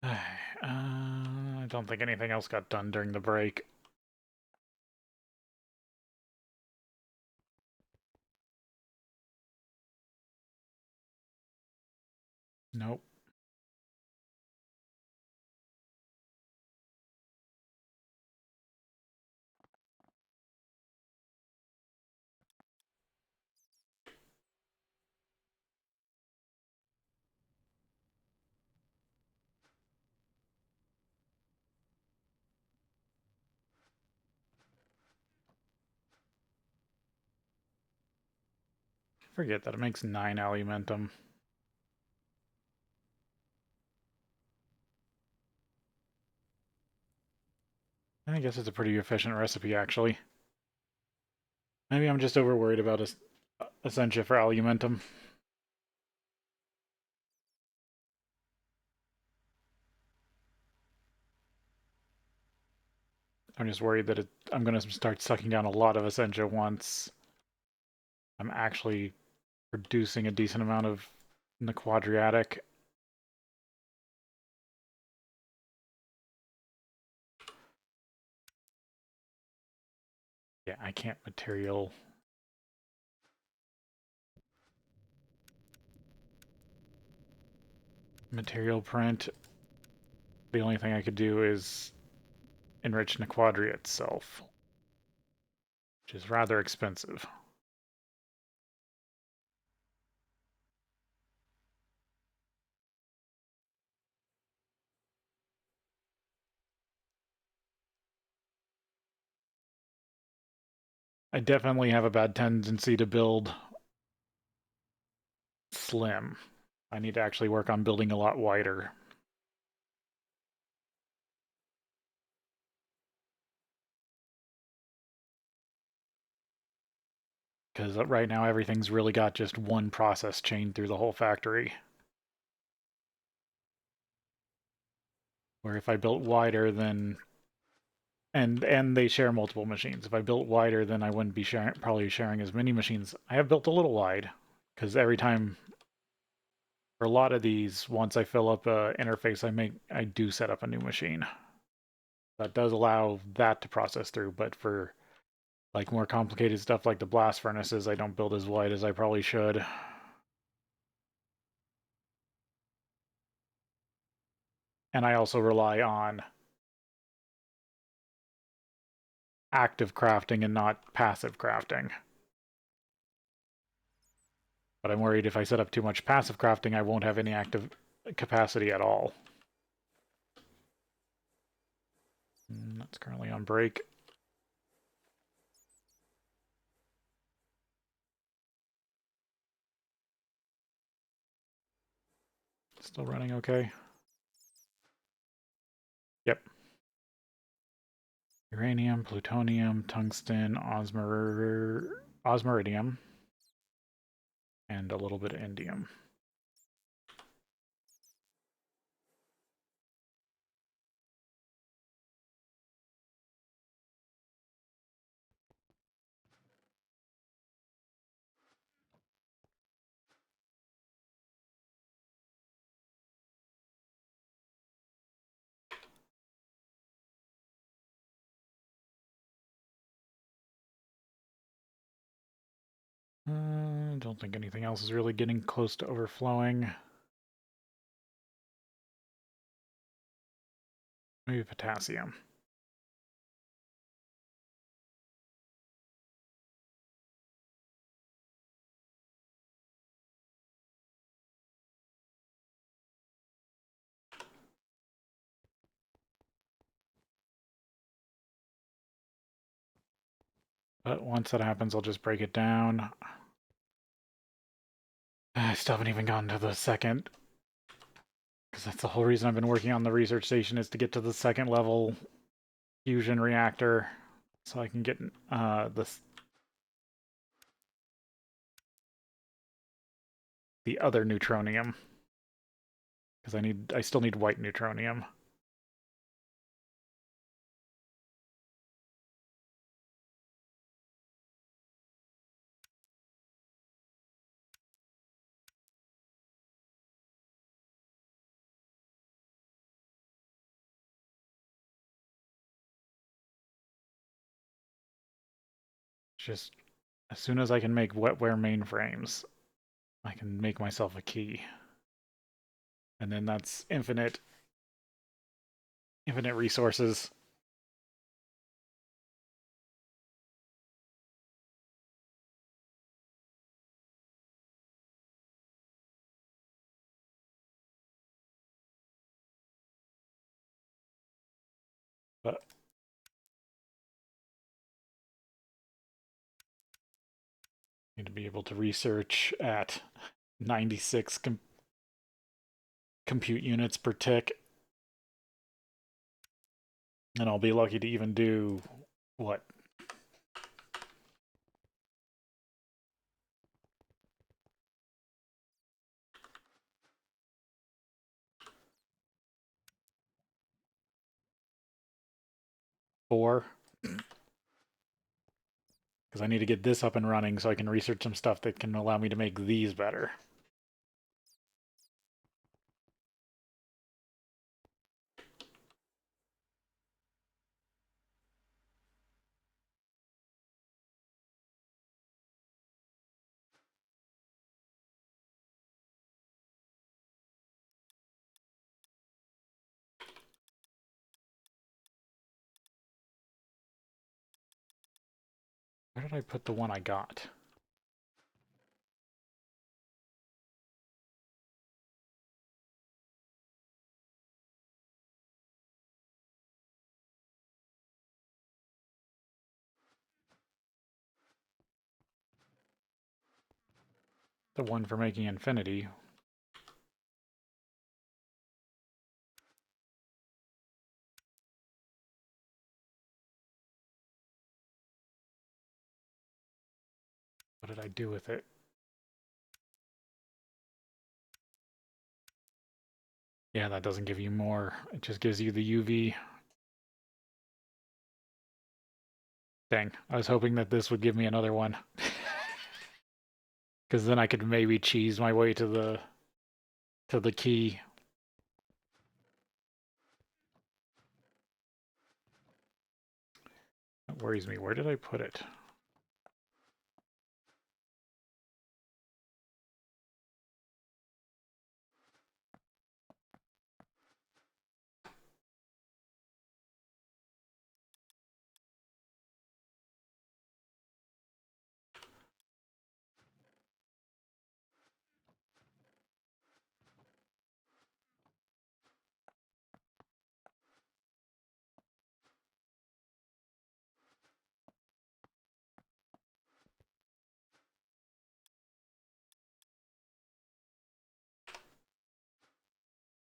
I don't think anything else got done during the break. Nope. Forget that it makes 9 alumentum. I guess it's a pretty efficient recipe, actually. Maybe I'm just over worried about Essentia for alumentum. I'm just worried that I'm going to start sucking down a lot of Essentia once I'm actually producing a decent amount of in the quadriatic. Yeah, I can't material print. The only thing I could do is enrich Nequadria itself, which is rather expensive. I definitely have a bad tendency to build slim. I need to actually work on building a lot wider. Because right now everything's really got just one process chain through the whole factory. Where if I built wider, then and they share multiple machines. If I built wider, then I wouldn't be probably sharing as many machines. I have built a little wide because every time for a lot of these, once I fill up a interface, I do set up a new machine. That does allow that to process through, but for like more complicated stuff like the blast furnaces, I don't build as wide as I probably should. And I also rely on active crafting and not passive crafting. But I'm worried if I set up too much passive crafting, I won't have any active capacity at all. That's currently on break. Still running okay. Yep. Uranium, plutonium, tungsten, osmiridium, and a little bit of indium. Don't think anything else is really getting close to overflowing. Maybe potassium. But once that happens, I'll just break it down. I still haven't even gotten to the second, because that's the whole reason I've been working on the research station, is to get to the second level fusion reactor, so I can get the other neutronium, because I still need white neutronium. Just as soon as I can make wetware mainframes, I can make myself a key. And then that's infinite resources. But need to be able to research at 96 compute units per tick. And I'll be lucky to even do, what, 4? Because I need to get this up and running so I can research some stuff that can allow me to make these better. Where did I put the one I got? The one for making infinity. What did I do with it? Yeah, that doesn't give you more. It just gives you the UV. Dang, I was hoping that this would give me another one. Because then I could maybe cheese my way to the key. That worries me. Where did I put it?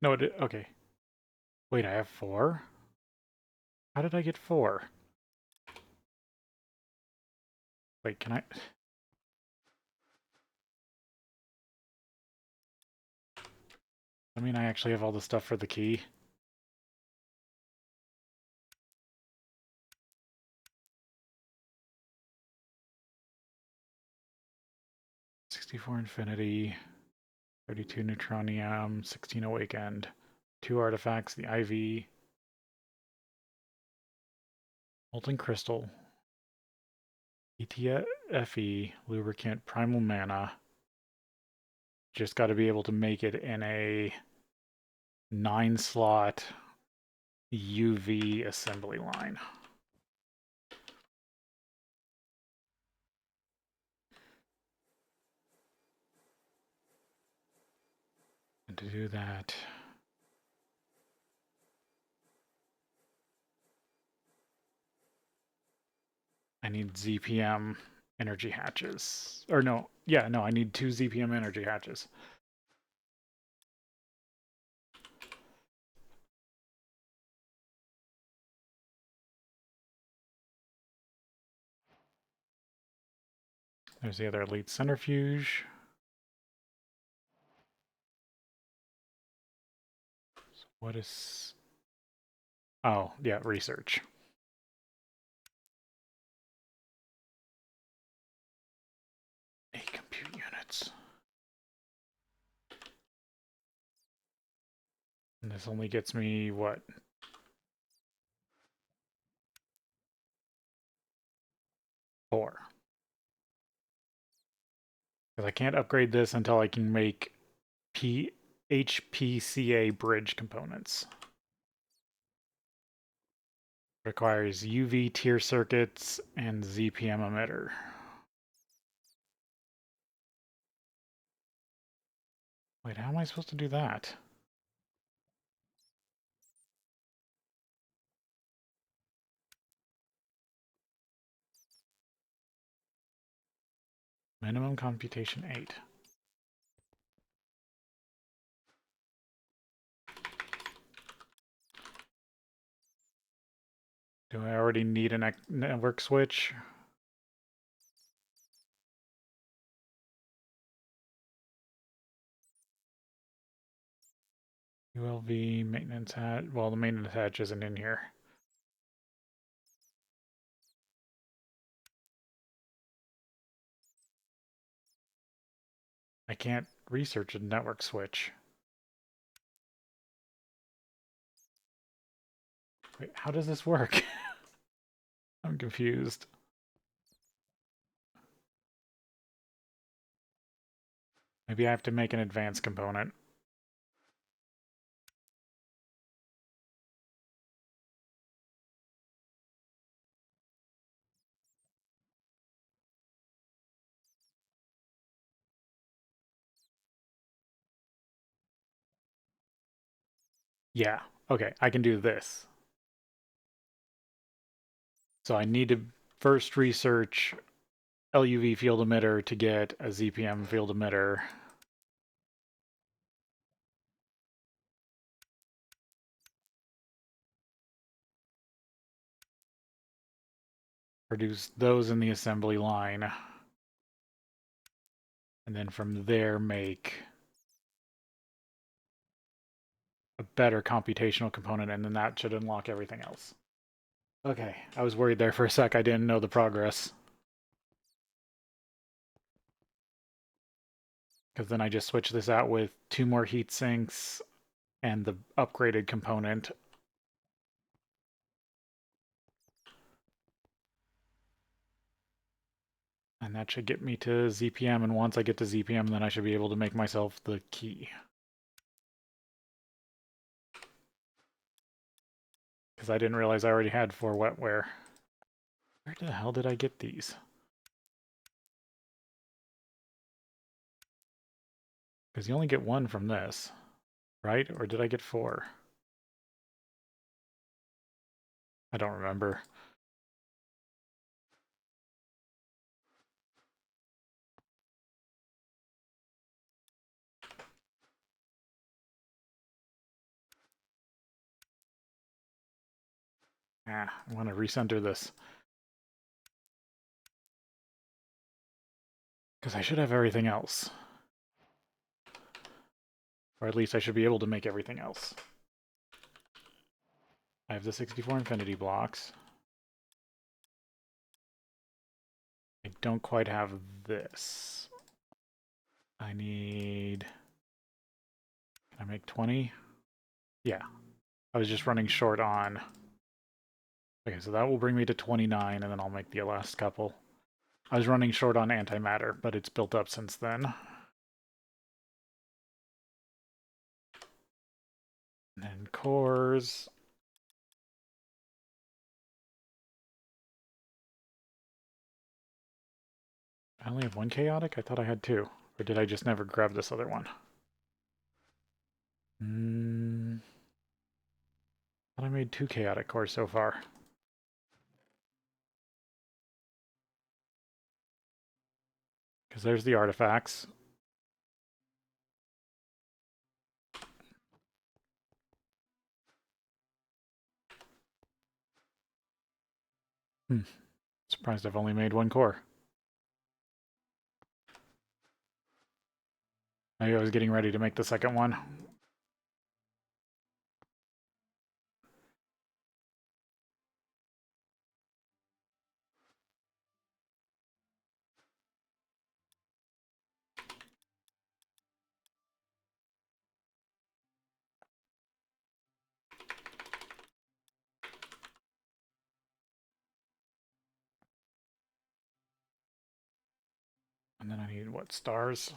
No, okay. Wait, I have 4? How did I get 4? Wait, can I... I mean, I actually have all the stuff for the key. "64 Infinity, 32 Neutronium, 16 Awakened, 2 artifacts, the IV, Molten Crystal, ETFE, Lubricant, Primal Mana. Just got to be able to make it in a 9-slot UV assembly line. And to do that, I need ZPM energy hatches. Or no, yeah, no, I need 2 ZPM energy hatches. There's the other elite centrifuge. So what is... Oh, yeah, research. 8 compute units. And this only gets me, what? 4. Because I can't upgrade this until I can make HPCA bridge components. Requires UV tier circuits and ZPM emitter. Wait, how am I supposed to do that? Minimum computation 8. Do I already need a network switch? ULV maintenance hatch. Well, the maintenance hatch isn't in here. I can't research a network switch. Wait, how does this work? I'm confused. Maybe I have to make an advanced component. Yeah, okay, I can do this. So I need to first research LUV field emitter to get a ZPM field emitter. Produce those in the assembly line. And then from there make a better computational component, and then that should unlock everything else. Okay, I was worried there for a sec. I didn't know the progress. Because then I just switch this out with 2 more heat sinks and the upgraded component. And that should get me to ZPM, and once I get to ZPM, then I should be able to make myself the key. Because I didn't realize I already had 4 wetware. Where the hell did I get these? Because you only get 1 from this, right? Or did I get 4? I don't remember. I want to recenter this. Because I should have everything else. Or at least I should be able to make everything else. I have the 64 infinity blocks. I don't quite have this. I need... Can I make 20? Yeah. I was just running short on... Okay, so that will bring me to 29, and then I'll make the last couple. I was running short on antimatter, but it's built up since then. And then cores... I only have 1 chaotic? I thought I had 2. Or did I just never grab this other one? Thought I made 2 chaotic cores so far. Because there's the artifacts. Surprised I've only made 1 core. Maybe I was getting ready to make the second one. And then I need, what, stars?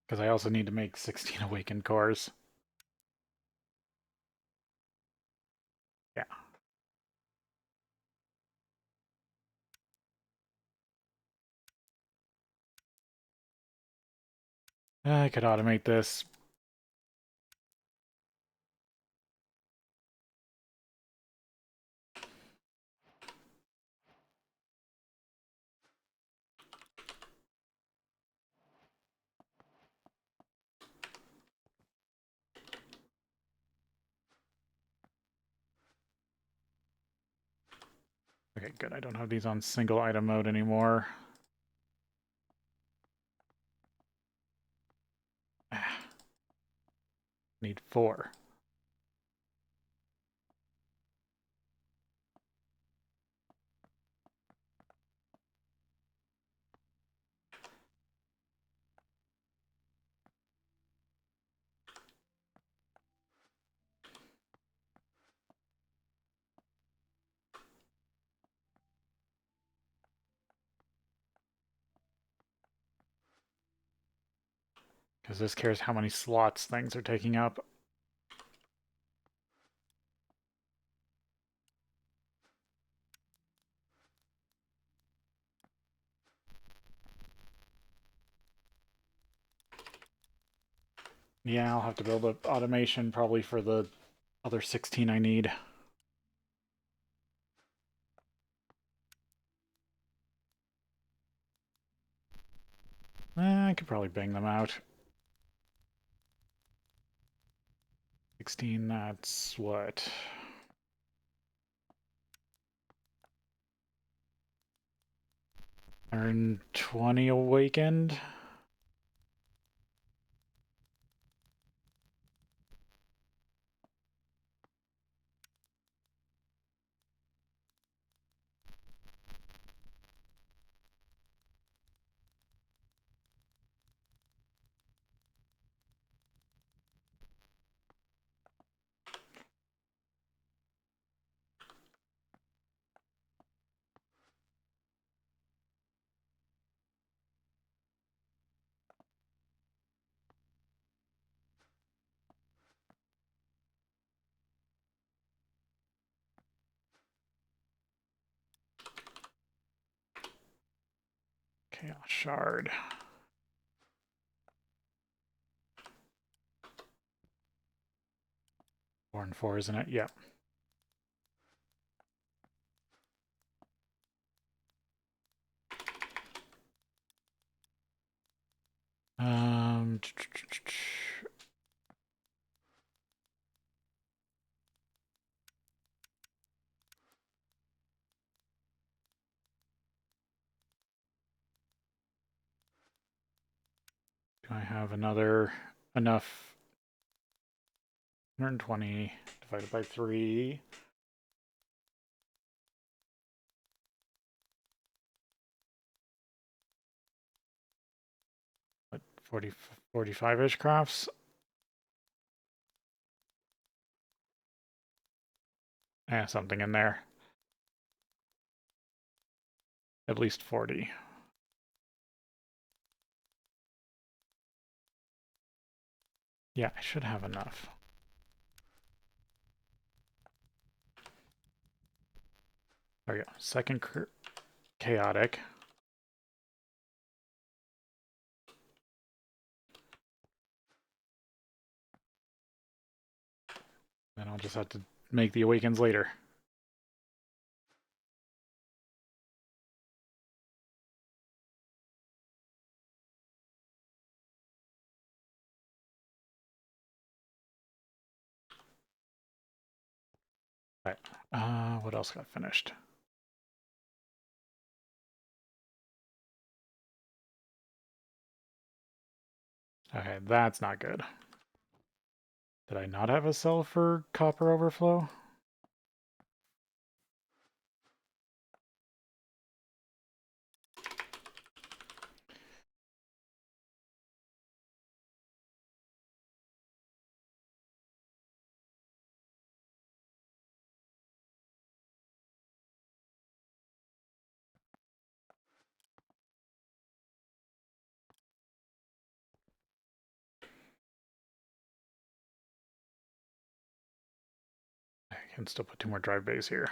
Because I also need to make 16 awakened cores. Yeah. I could automate this. Okay, good. I don't have these on single item mode anymore. Need 4. Because this cares how many slots things are taking up. Yeah, I'll have to build an automation probably for the other 16 I need. I could probably bang them out. 16, that's what? Earn 20 awakened? Chaos Shard. 4 and 4, isn't it? Yep. Um, do I have enough 120 divided by 3? What, 45-ish crafts? Something in there. At least 40. Yeah, I should have enough. There we go. Second chaotic. Then I'll just have to make the awakens later. All right. What else got finished? Okay, that's not good. Did I not have a cell for copper overflow? can still put 2 more drive bays here.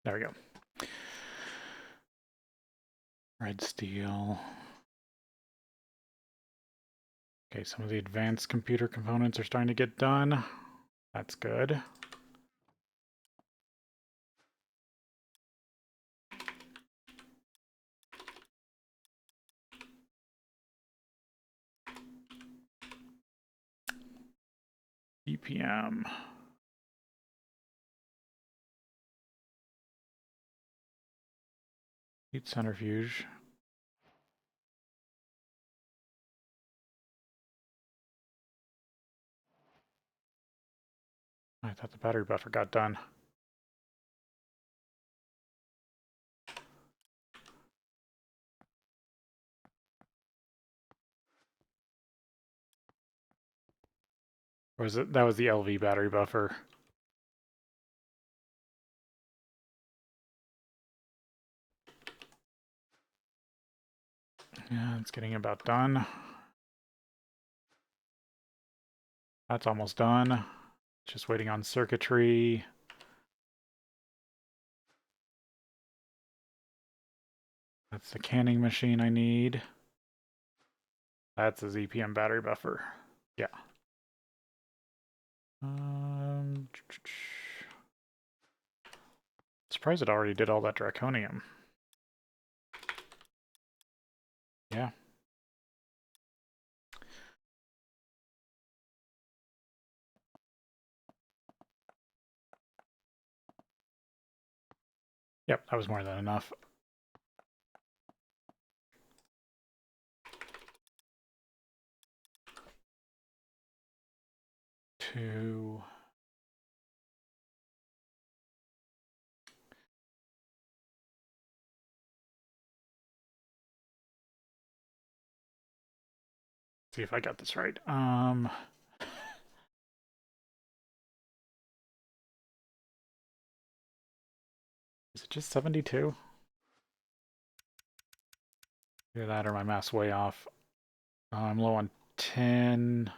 There we go. Red steel. Okay, some of the advanced computer components are starting to get done. That's good. EPM. Heat centrifuge. I thought the battery buffer got done. Or was it? That was the LV battery buffer. Yeah, it's getting about done. That's almost done. Just waiting on circuitry. That's the canning machine I need. That's a ZPM battery buffer. Yeah. Surprised it already did all that draconium. Yeah. Yep, that was more than enough. Two. See if I got this right. Is it just 72? Either that or my math's way off. I'm low on 10.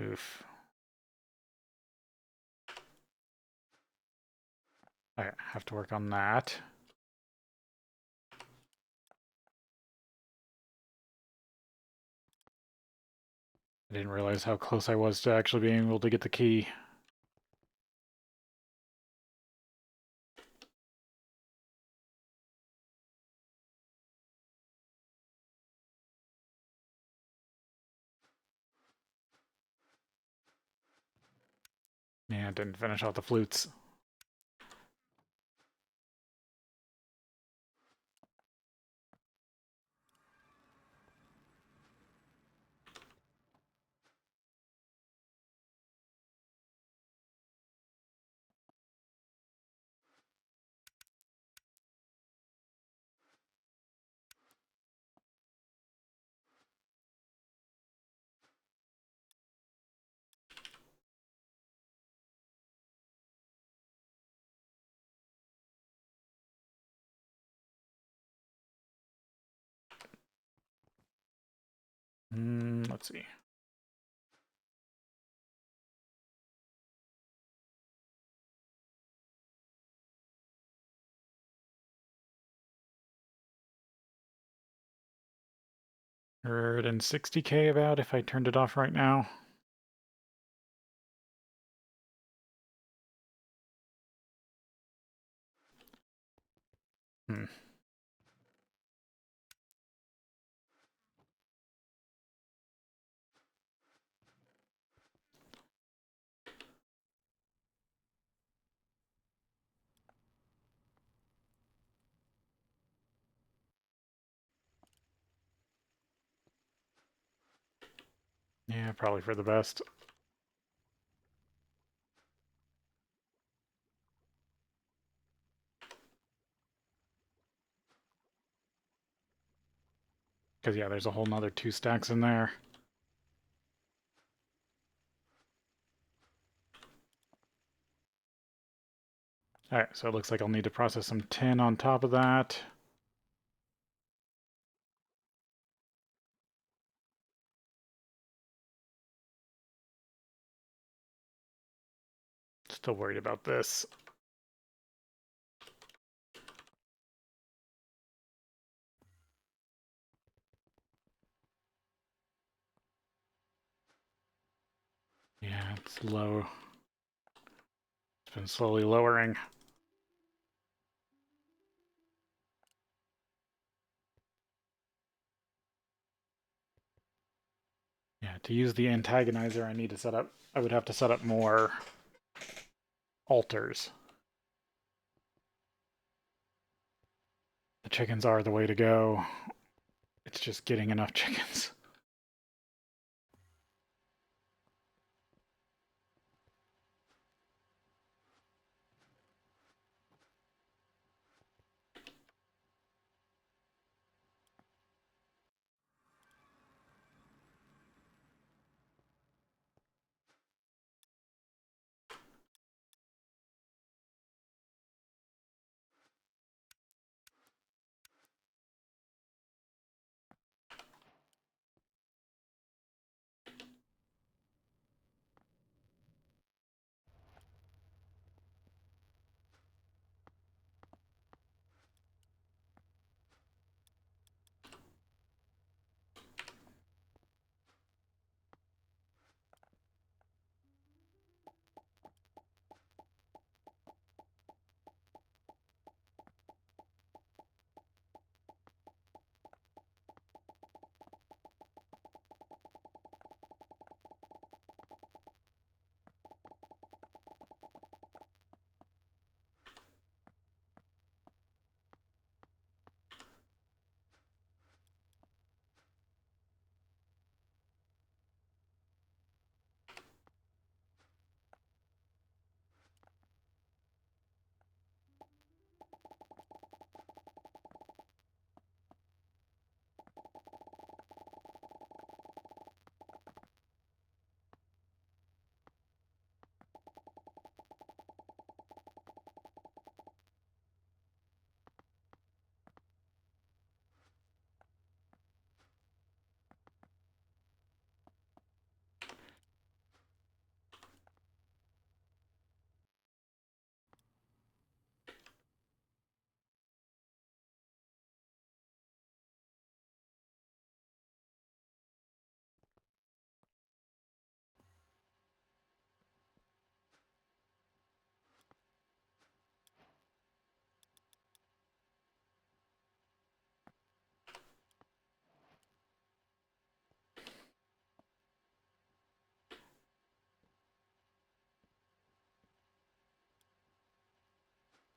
Oof. I have to work on that. I didn't realize how close I was to actually being able to get the key. Yeah, I didn't finish out the flutes. Let's see. Heard in 60K about if I turned it off right now. Hmm. Yeah, probably for the best. Because, yeah, there's a whole nother 2 stacks in there. Alright, so it looks like I'll need to process some tin on top of that. Still worried about this. Yeah, it's low. It's been slowly lowering. Yeah, to use the antagonizer, I would have to set up more altars. The chickens are the way to go. It's just getting enough chickens.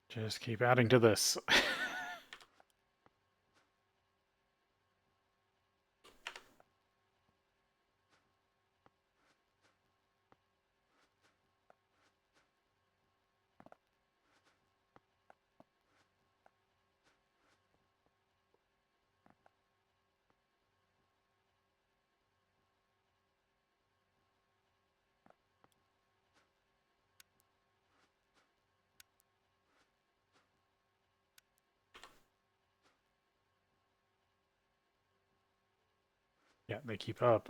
Just keep adding to this. Yeah, they keep up.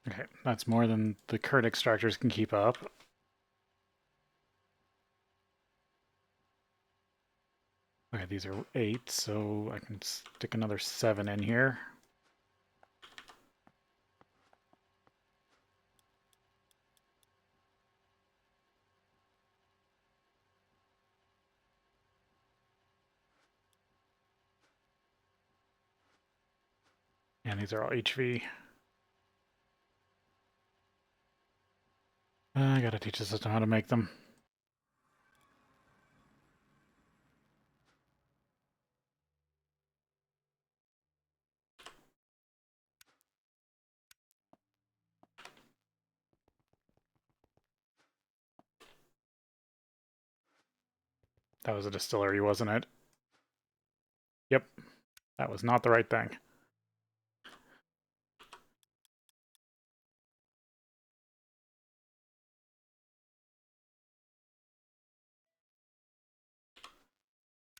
Okay, that's more than the current extractors can keep up. Okay, these are 8, so I can stick another 7 in here. And these are all HV. I gotta teach the system how to make them. That was a distillery, wasn't it? Yep, that was not the right thing.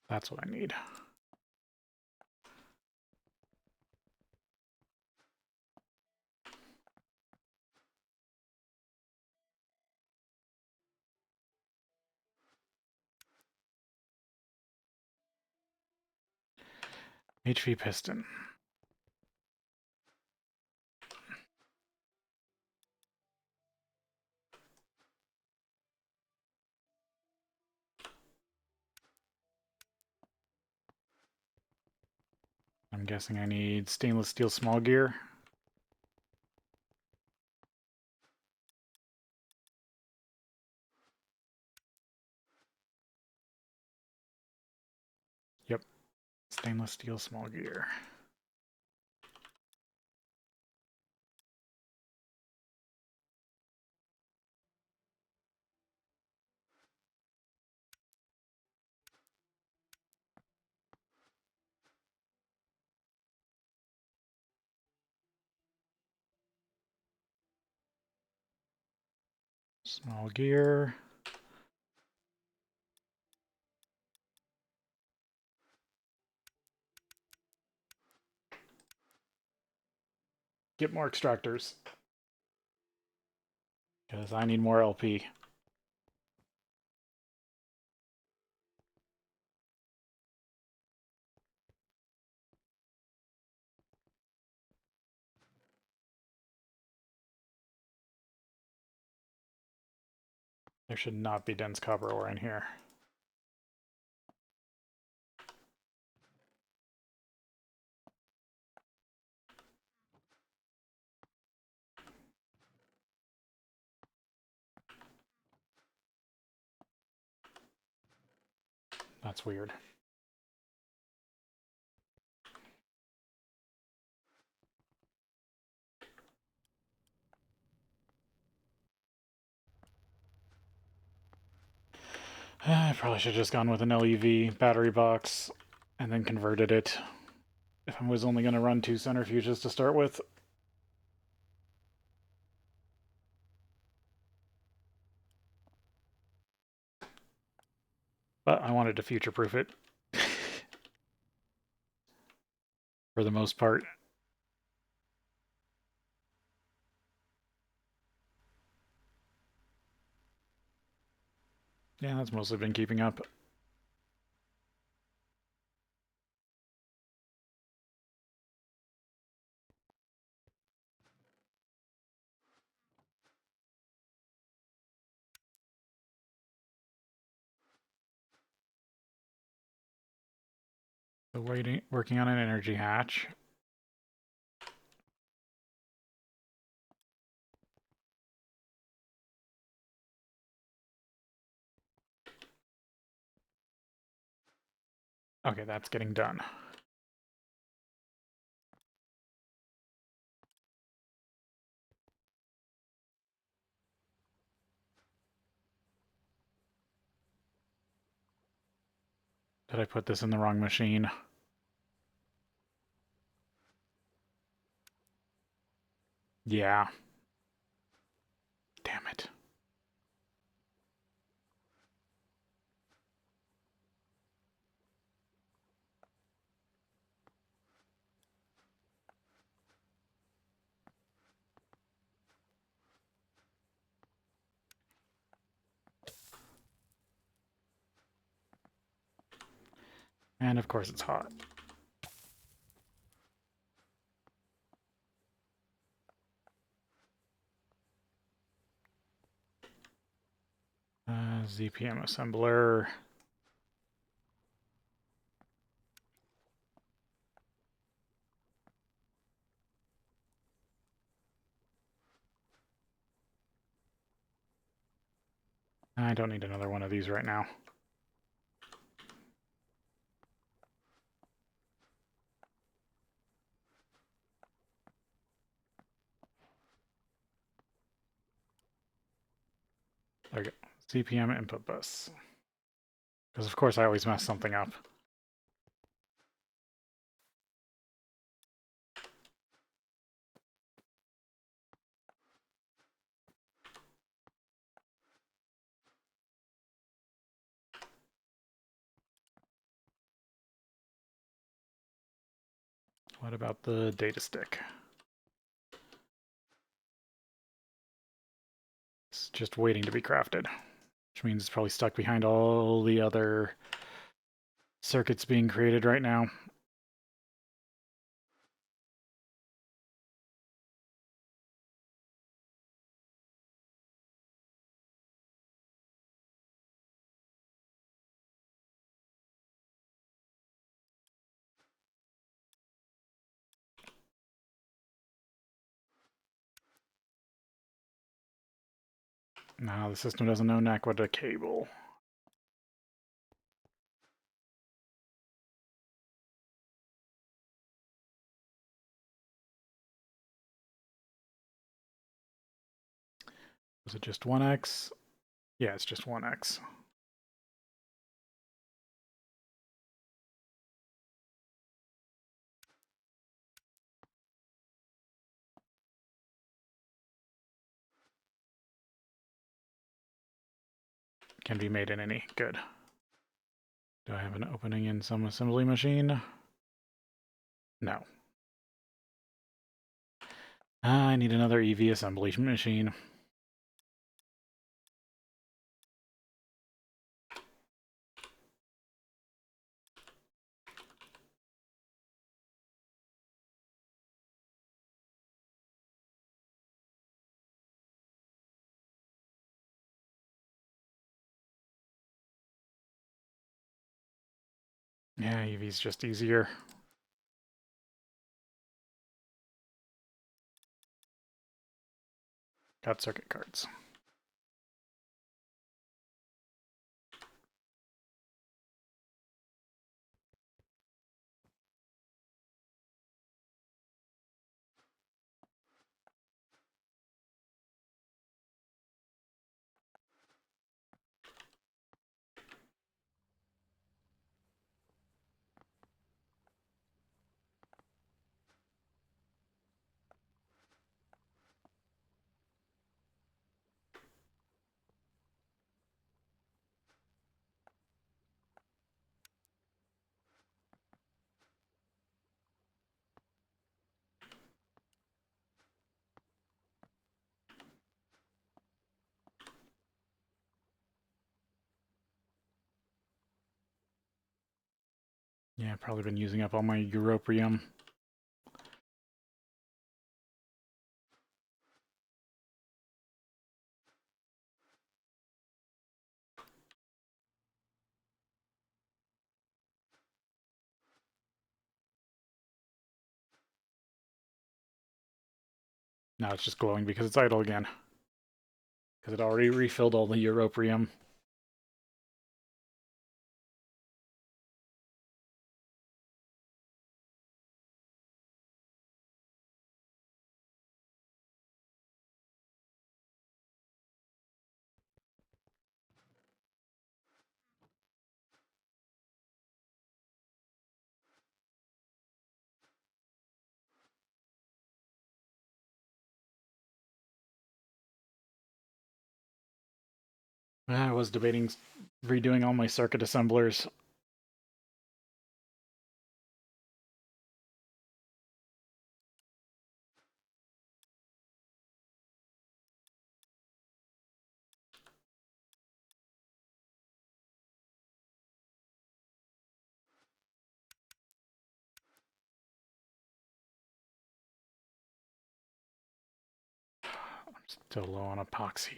That's what I need. HV piston. I'm guessing I need stainless steel small gear. Yep, stainless steel small gear. Small gear. Get more extractors. Because I need more LP. There should not be dense copper ore in here. That's weird. I probably should have just gone with an LEV battery box and then converted it if I was only going to run 2 centrifuges to start with. But I wanted to future-proof it for the most part. Yeah, that's mostly been keeping up. So working on an energy hatch. Okay, that's getting done. Did I put this in the wrong machine? Yeah. Damn it. And of course it's hot. ZPM assembler. I don't need another one of these right now. There we go. ZPM input bus. Because of course I always mess something up. What about the data stick? It's just waiting to be crafted, which means it's probably stuck behind all the other circuits being created right now. Now the system doesn't know NAC with a cable. Was it just 1x? Yeah, it's just 1x. Can be made in any. Good. Do I have an opening in some assembly machine? No. I need another EV assembly machine. Yeah, EV's just easier. Got circuit cards. Yeah, I've probably been using up all my europium. Now it's just glowing because it's idle again. Because it already refilled all the europium. I was debating redoing all my circuit assemblers. Still low on epoxy.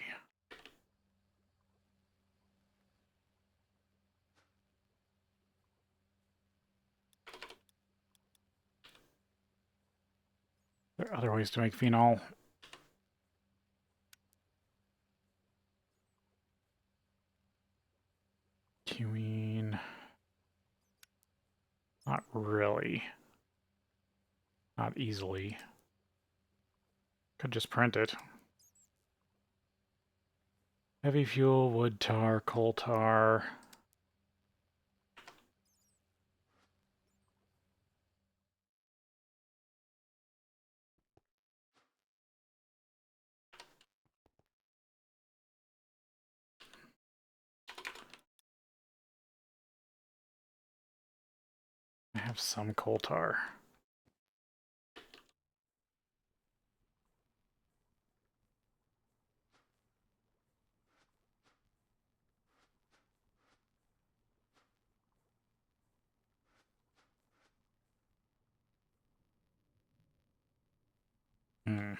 There are other ways to make phenol. Queuing. Not really. Not easily. Could just print it. Heavy fuel, wood tar, coal tar. I have some coal tar. Hmm.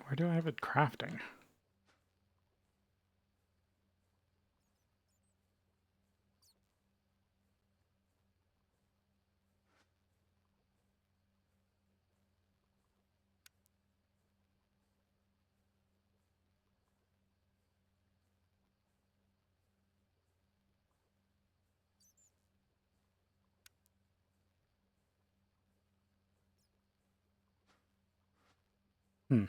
Where do I have it crafting? Hmm.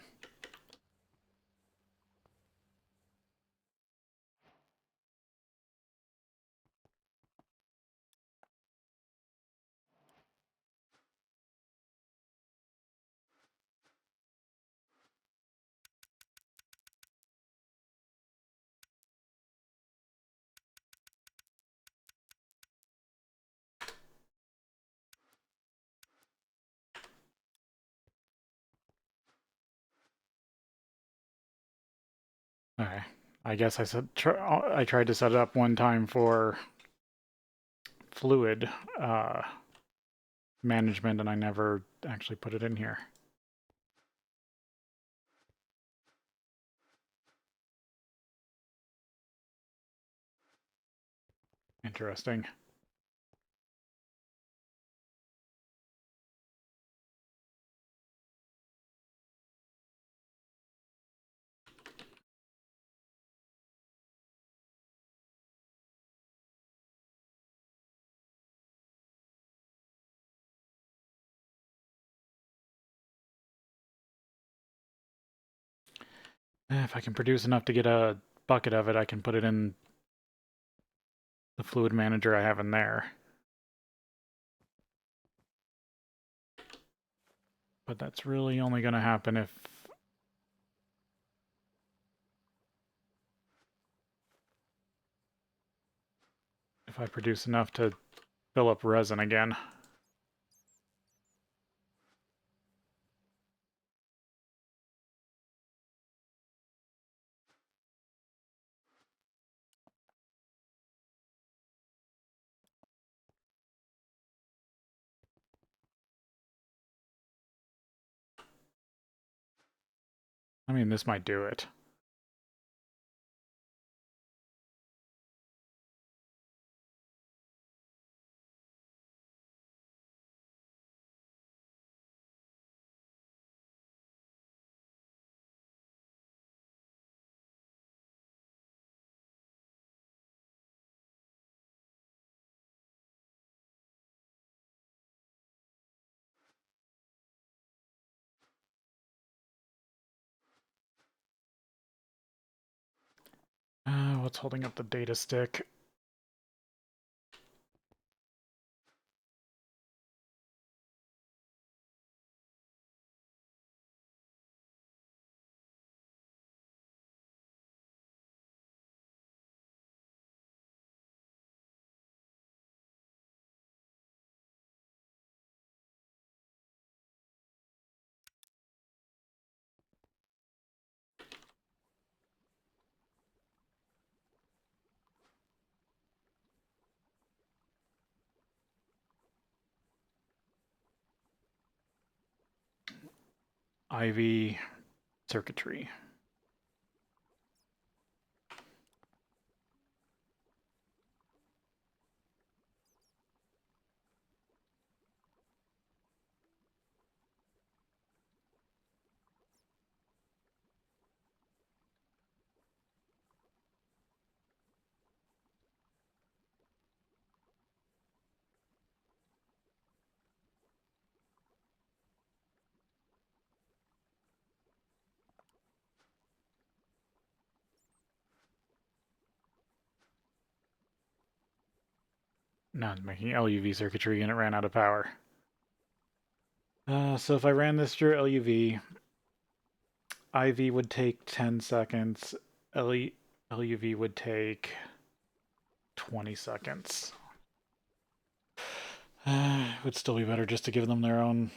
Okay. I guess I tried to set it up one time for fluid management, and I never actually put it in here. Interesting. If I can produce enough to get a bucket of it, I can put it in the fluid manager I have in there. But that's really only going to happen if I produce enough to fill up resin again. I mean, this might do it. What's holding up the data stick? IV circuitry. Now it's making LUV circuitry and it ran out of power. So if I ran this through LUV, IV would take 10 seconds, LUV would take 20 seconds. It would still be better just to give them their own.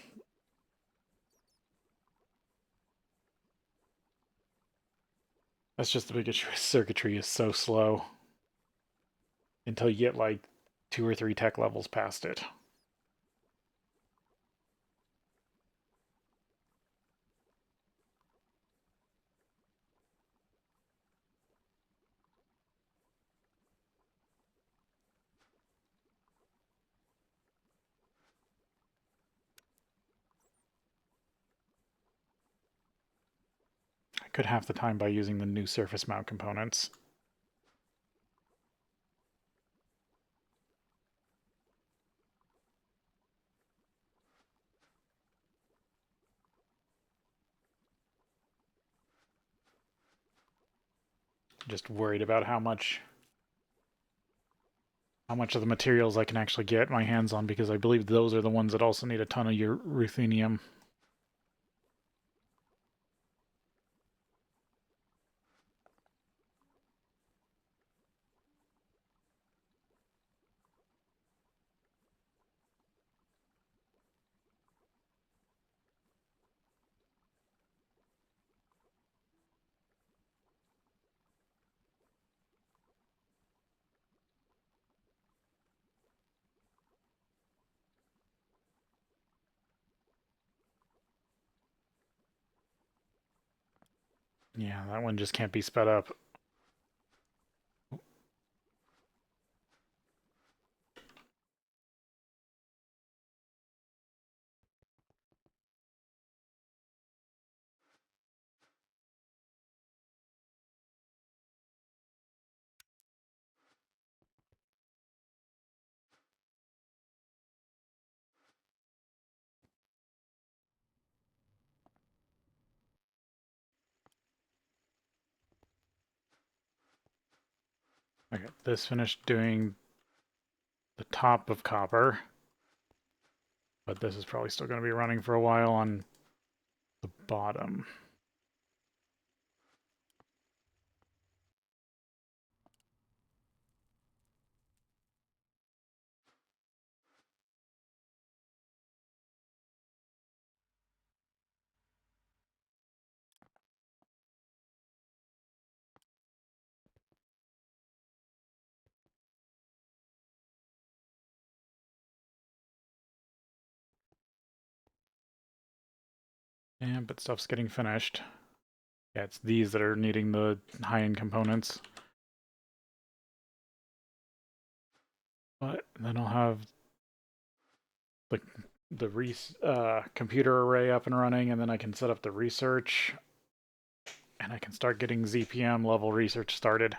That's just the biggest circuitry is so slow until you get like 2 or 3 tech levels past it. I could half the time by using the new surface mount components. Just worried about how much of the materials I can actually get my hands on, because I believe those are the ones that also need a ton of your ruthenium. Yeah, that one just can't be sped up. Okay, this finished doing the top of copper, but this is probably still going to be running for a while on the bottom. Yeah, but stuff's getting finished. Yeah, it's these that are needing the high-end components. But then I'll have the computer array up and running, and then I can set up the research, and I can start getting ZPM level research started.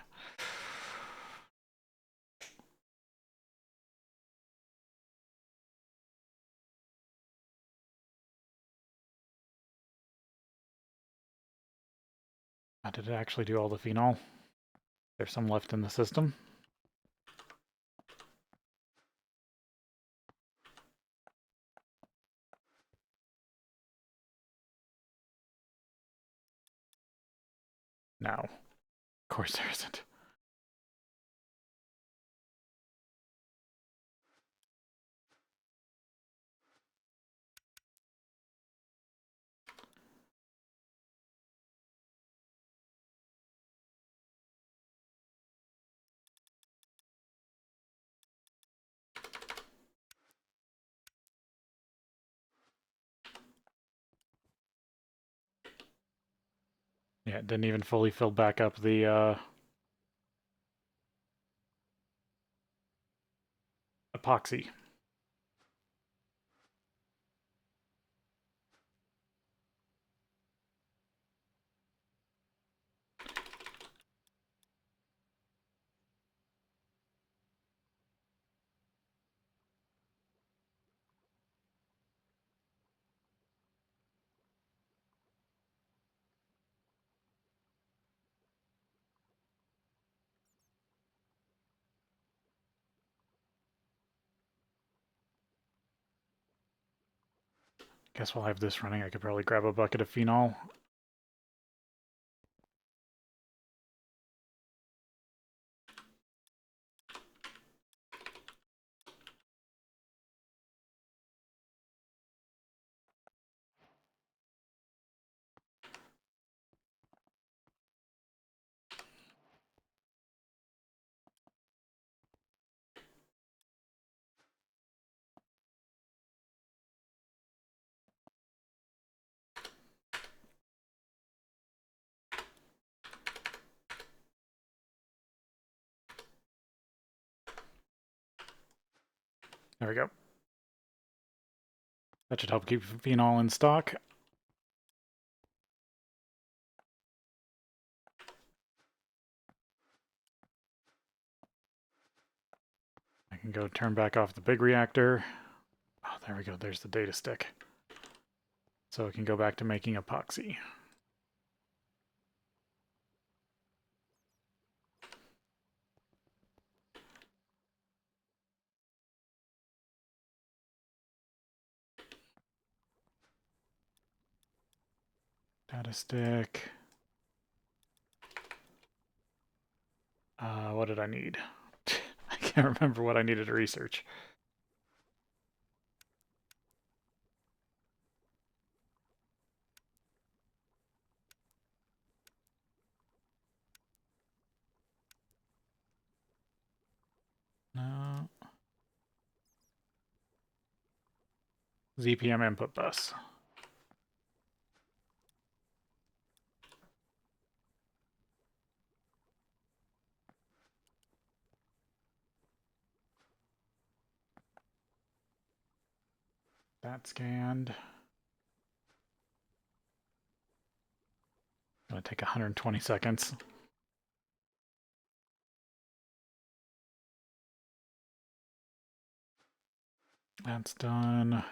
Did it actually do all the phenol? There's some left in the system. No, of course there isn't. Yeah, it didn't even fully fill back up the epoxy. Guess while I have this running, I could probably grab a bucket of phenol. There we go. That should help keep phenol in stock. I can go turn back off the big reactor. Oh, there we go. There's the data stick. So it can go back to making epoxy. Data stick. What did I need? I can't remember what I needed to research. No. ZPM input bus. That scanned. Gonna take 120 seconds. That's done.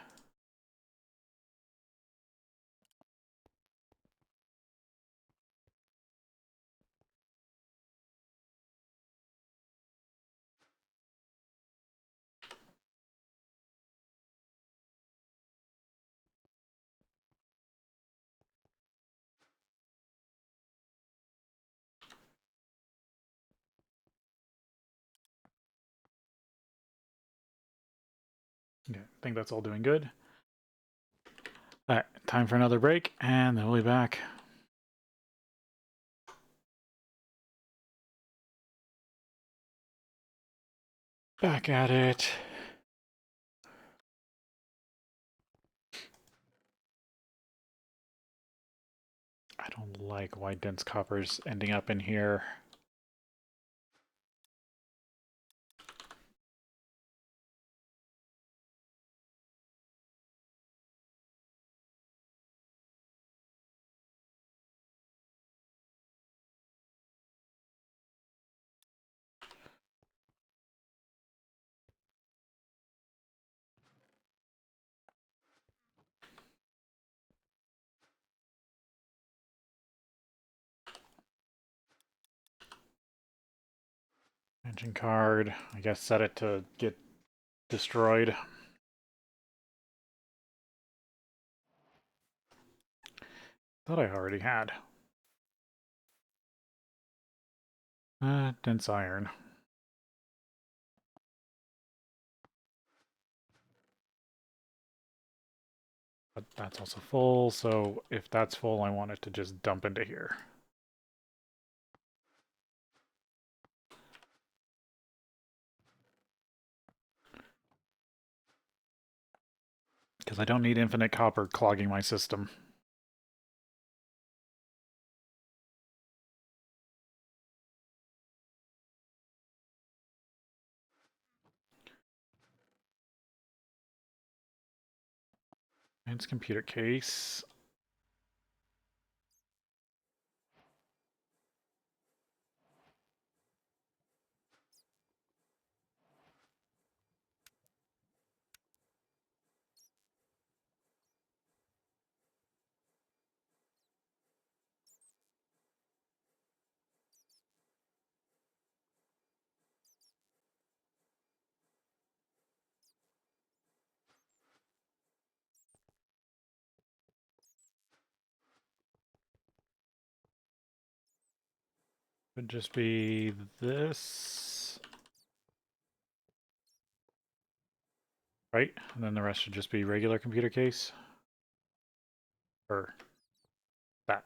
Okay, I think that's all doing good. All right, time for another break, and then we'll be back. Back at it. I don't like why dense copper's ending up in here. Engine card. I guess set it to get destroyed. Thought I already had. Dense iron. But that's also full, so if that's full, I want it to just dump into here. Because I don't need infinite copper clogging my system. It's computer case. Would just be this. Right? And then the rest should just be regular computer case. Or that.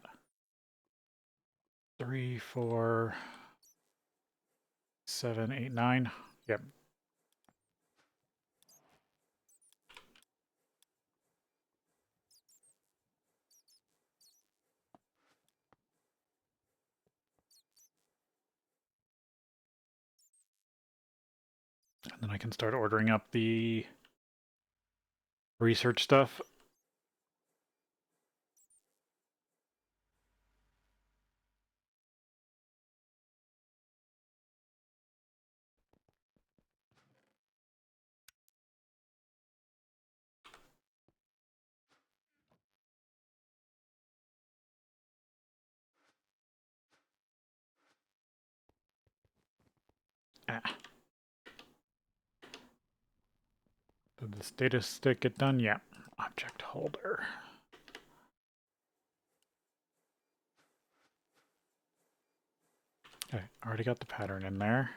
3, 4, 7, 8, 9. Yep. And then I can start ordering up the research stuff. Did this data stick get done? Yeah. Object holder. Okay, already got the pattern in there.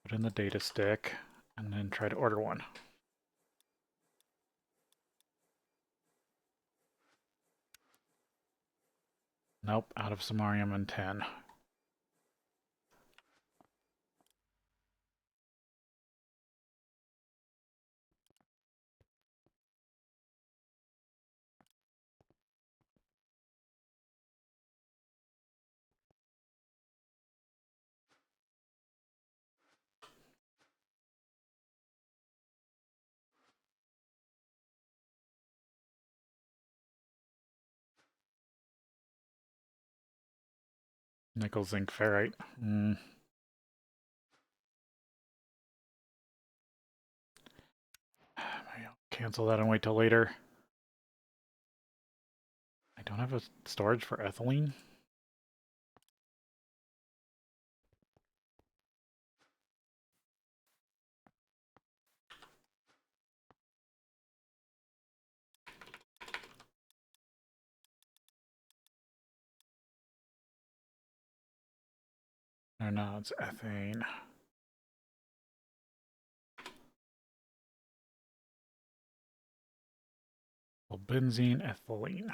Put in the data stick, and then try to order one. Nope, out of samarium and 10. Nickel, zinc, ferrite. Maybe I'll cancel that and wait till later. I don't have a storage for ethylene. No, it's ethane. Well, benzene, ethylene.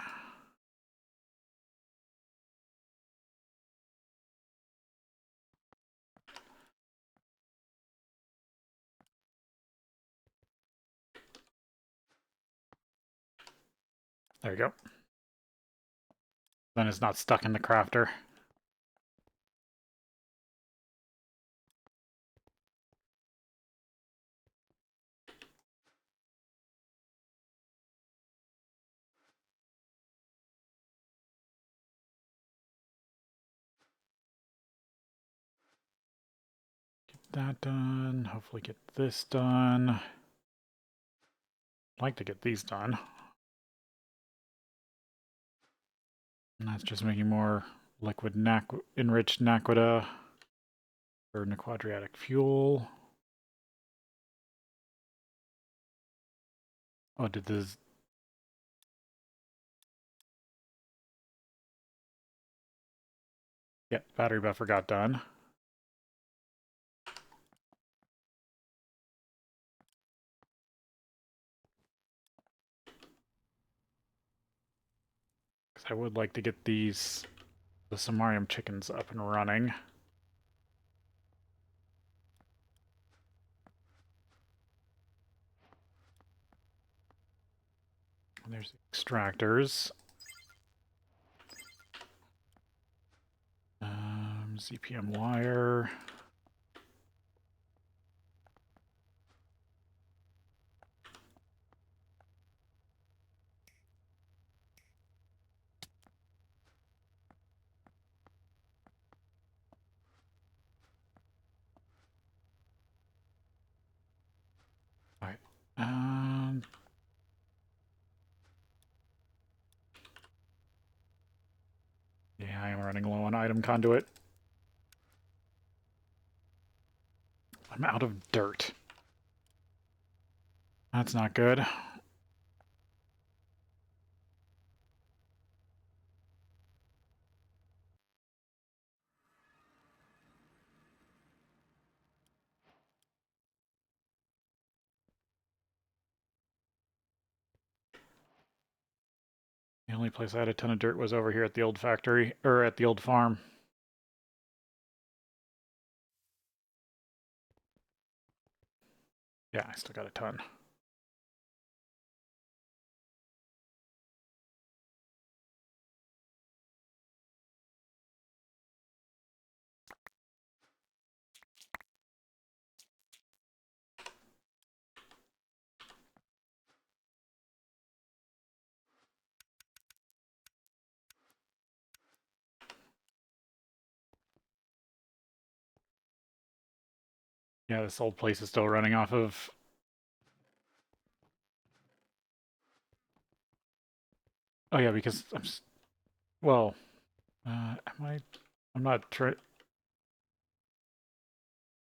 There you go. Then it's not stuck in the crafter. That done. Hopefully get this done. I'd like to get these done. And that's just making more liquid enriched naquita for quadratic fuel. Oh, did this... Yeah, battery buffer got done. Because I would like to get the samarium chickens up and running. And there's extractors. ZPM wire. running low on item conduit. I'm out of dirt. That's not good. The only place I had a ton of dirt was over here at the old factory, or at the old farm. Yeah, I still got a ton. Yeah, this old place is still running off of... Oh yeah, because I'm... Well, am I... I'm not...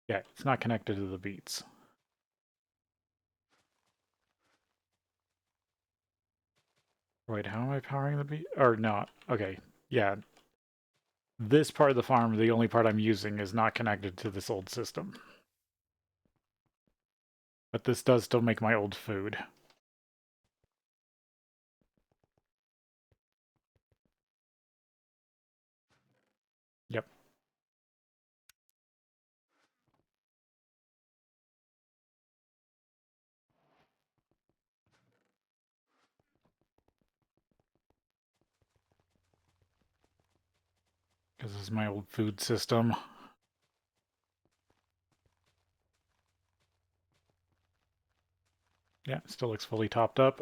Yeah, it's not connected to the beats. Wait, how am I powering the beat? Or not? Okay, yeah. This part of the farm, the only part I'm using, is not connected to this old system. But this does still make my old food. Yep. Because this is my old food system. Yeah, it still looks fully topped up.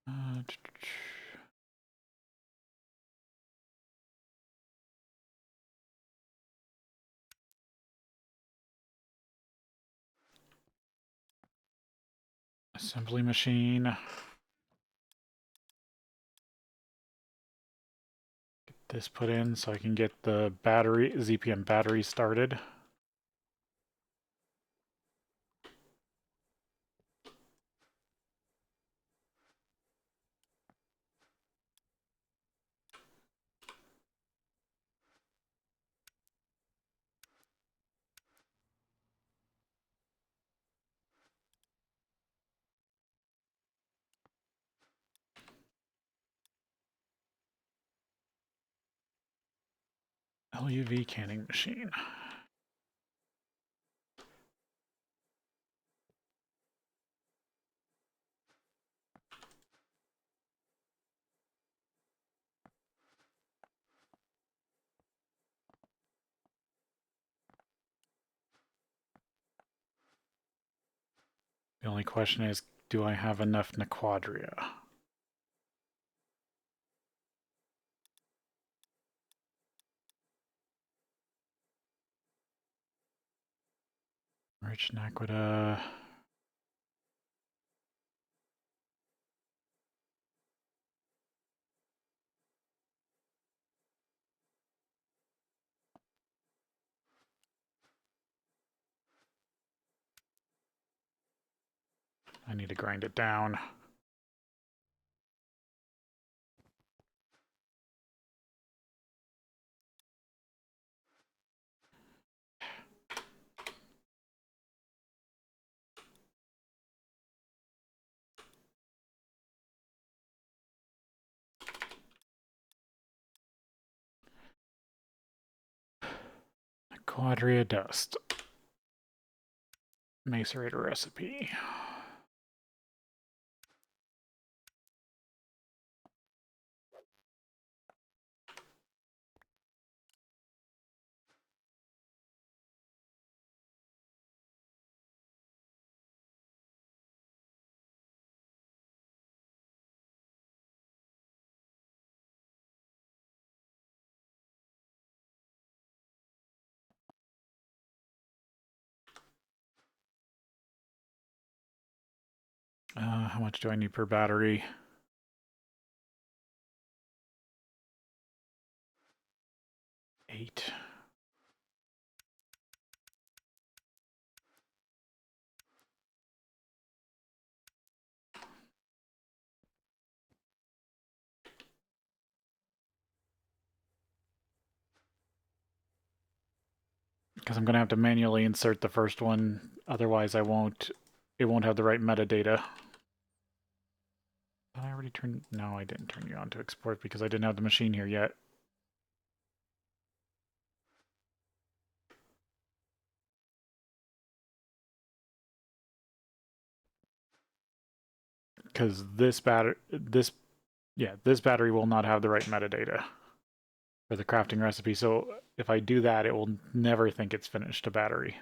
Uh, Assembly machine. Get this put in so I can get the battery, ZPM battery started. LUV canning machine. The only question is, do I have enough Nequadria? Rich Naquita. I need to grind it down. Nequadria dust. Macerator recipe. How much do I need per battery? Eight. Because I'm going to have to manually insert the first one, otherwise it won't have the right metadata. Did I already turn... No, I didn't turn you on to export because I didn't have the machine here yet. Because this battery will not have the right metadata for the crafting recipe. So if I do that, it will never think it's finished a battery.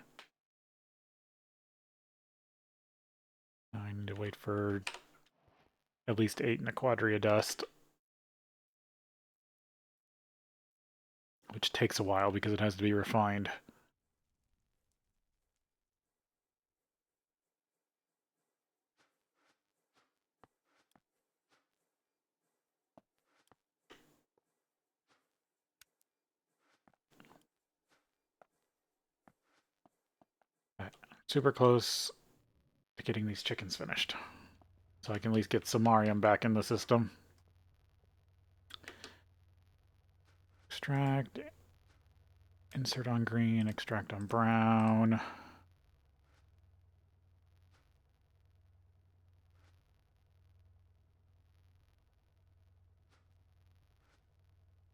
I need to wait for at least 8 in a quadria dust, which takes a while because it has to be refined. Super close to getting these chickens finished. So I can at least get samarium back in the system. Extract, insert on green, extract on brown.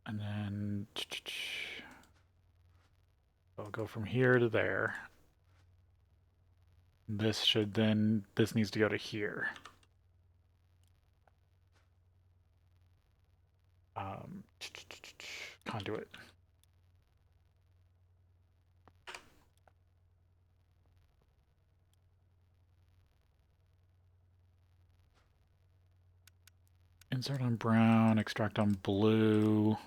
And then I'll go from here to there. This needs to go to here. Conduit. Insert on brown, extract on blue.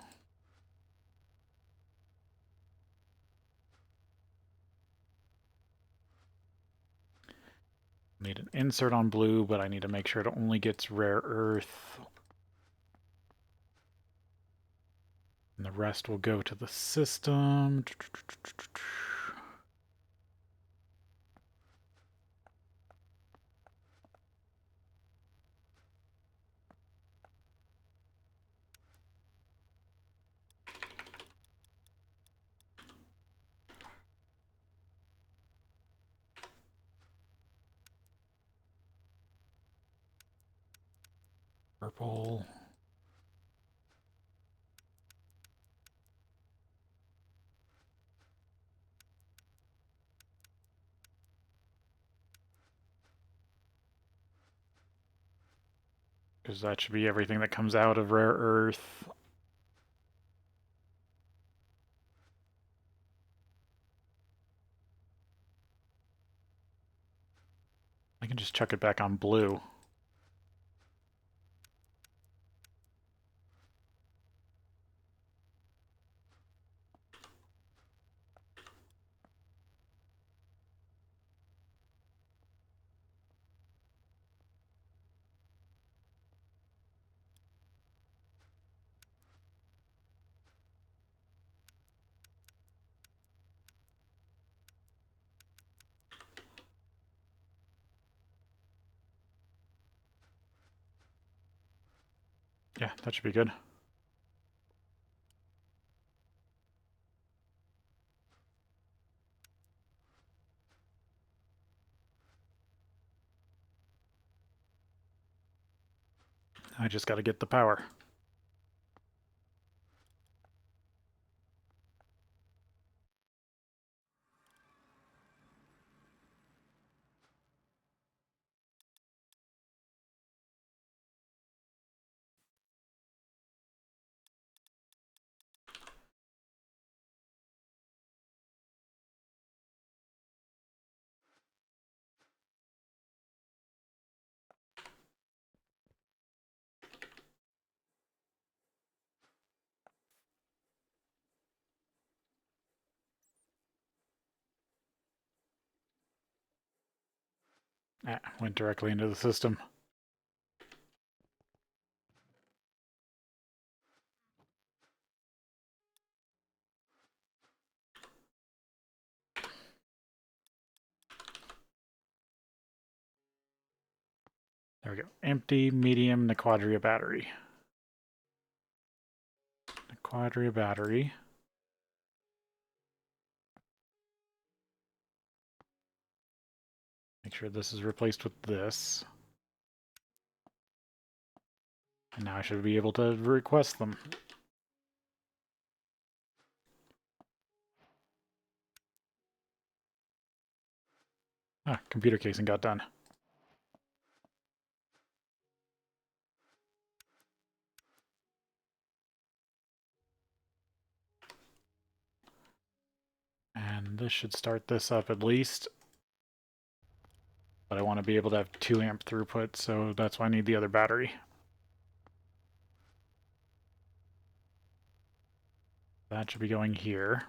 Need an insert on blue, but I need to make sure it only gets rare earth. And the rest will go to the system. Purple. Because that should be everything that comes out of rare earth. I can just chuck it back on blue. Yeah, that should be good. I just got to get the power. Ah, went directly into the system. There we go. Empty, medium, Quadria battery. Quadria battery. Make sure this is replaced with this. And now I should be able to request them. Ah, computer casing got done. And this should start this up at least. But I want to be able to have 2 amp throughput, so that's why I need the other battery. That should be going here.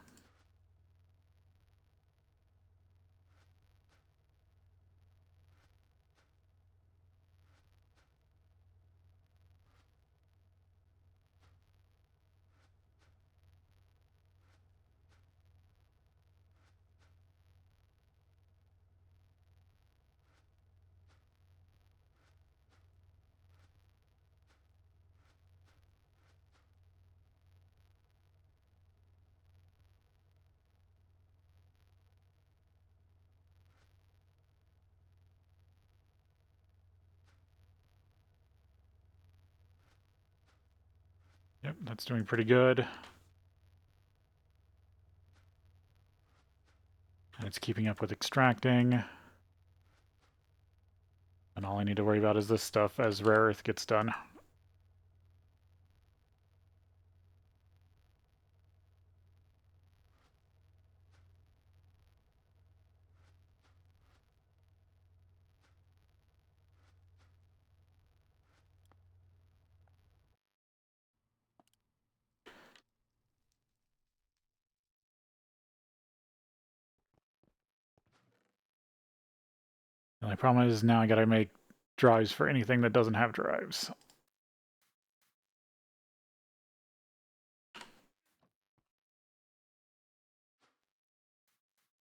Yep, that's doing pretty good. And it's keeping up with extracting. And all I need to worry about is this stuff as rare earth gets done. The only problem is now I gotta make drives for anything that doesn't have drives.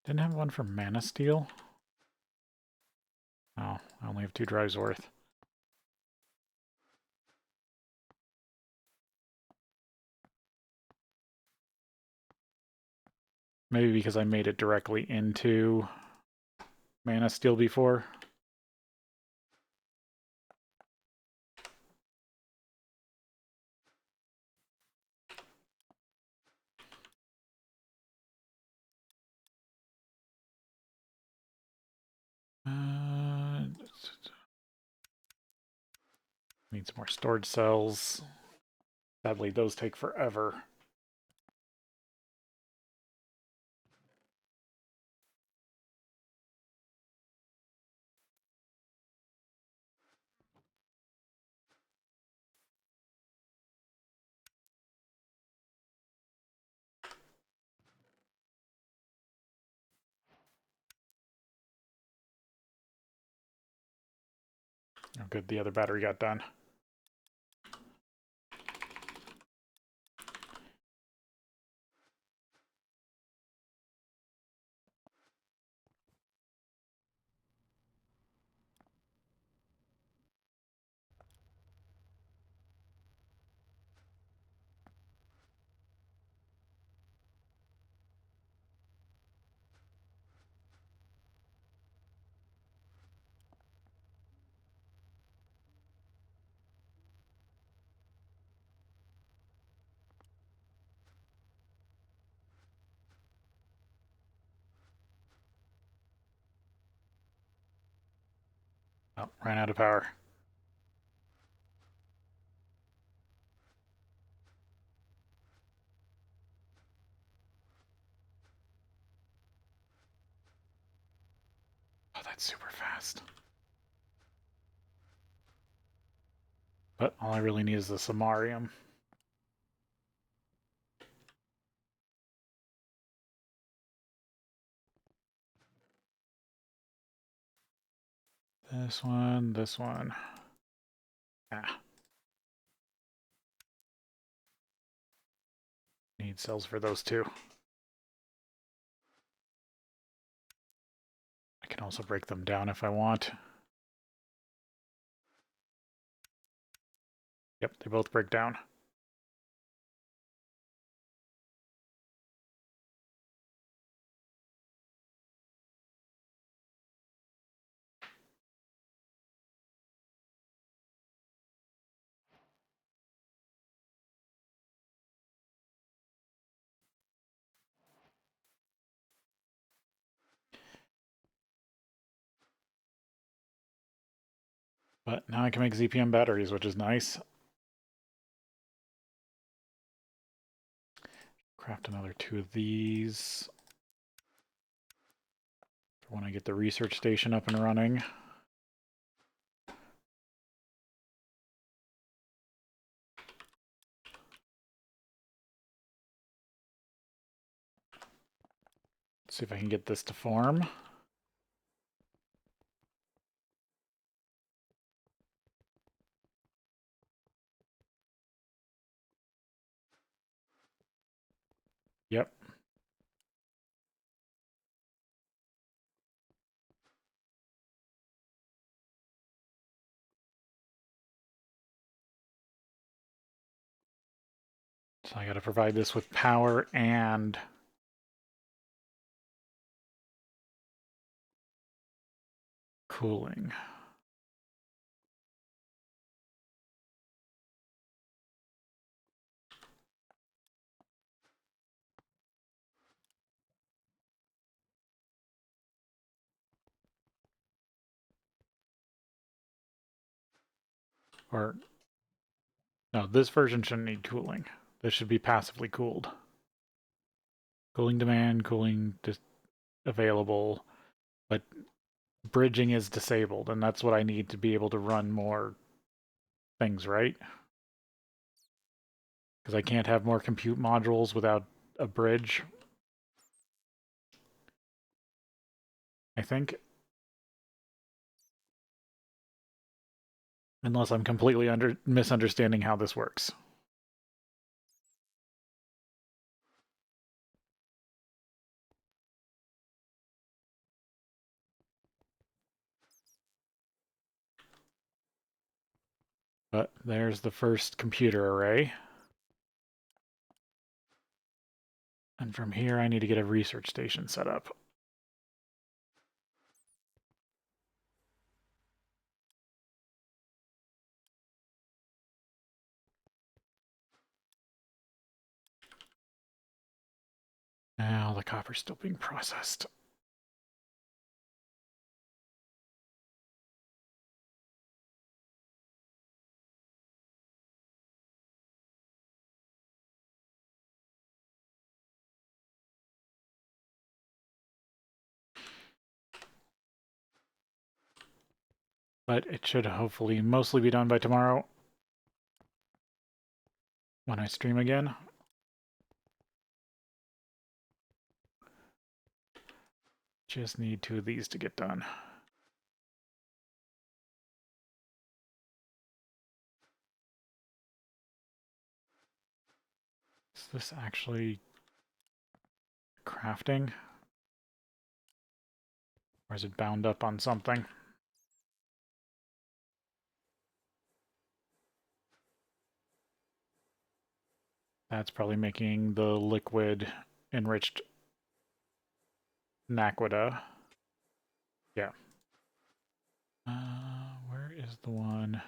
Didn't have one for mana steel? Oh, I only have 2 drives worth. Maybe because I made it directly into mana steel before. Need some more storage cells. Sadly, those take forever. Oh, good, the other battery got done. Oh, ran out of power. Oh, that's super fast. But all I really need is the samarium. This one, this one. Ah. Need cells for those two. I can also break them down if I want. Yep, they both break down. But now I can make ZPM batteries, which is nice. Craft another 2 of these for when I get the research station up and running. Let's see if I can get this to form. Yep. So I got to provide this with power and cooling. Or, no, this version shouldn't need cooling. This should be passively cooled. Cooling demand, cooling available, but bridging is disabled, and that's what I need to be able to run more things, right? Because I can't have more compute modules without a bridge, I think. Unless I'm completely misunderstanding how this works. But there's the first computer array. And from here, I need to get a research station set up. Now the copper's still being processed. But it should hopefully mostly be done by tomorrow when I stream again. Just need 2 of these to get done. Is this actually crafting? Or is it bound up on something? That's probably making the liquid enriched naquita. Yeah. Where is the one?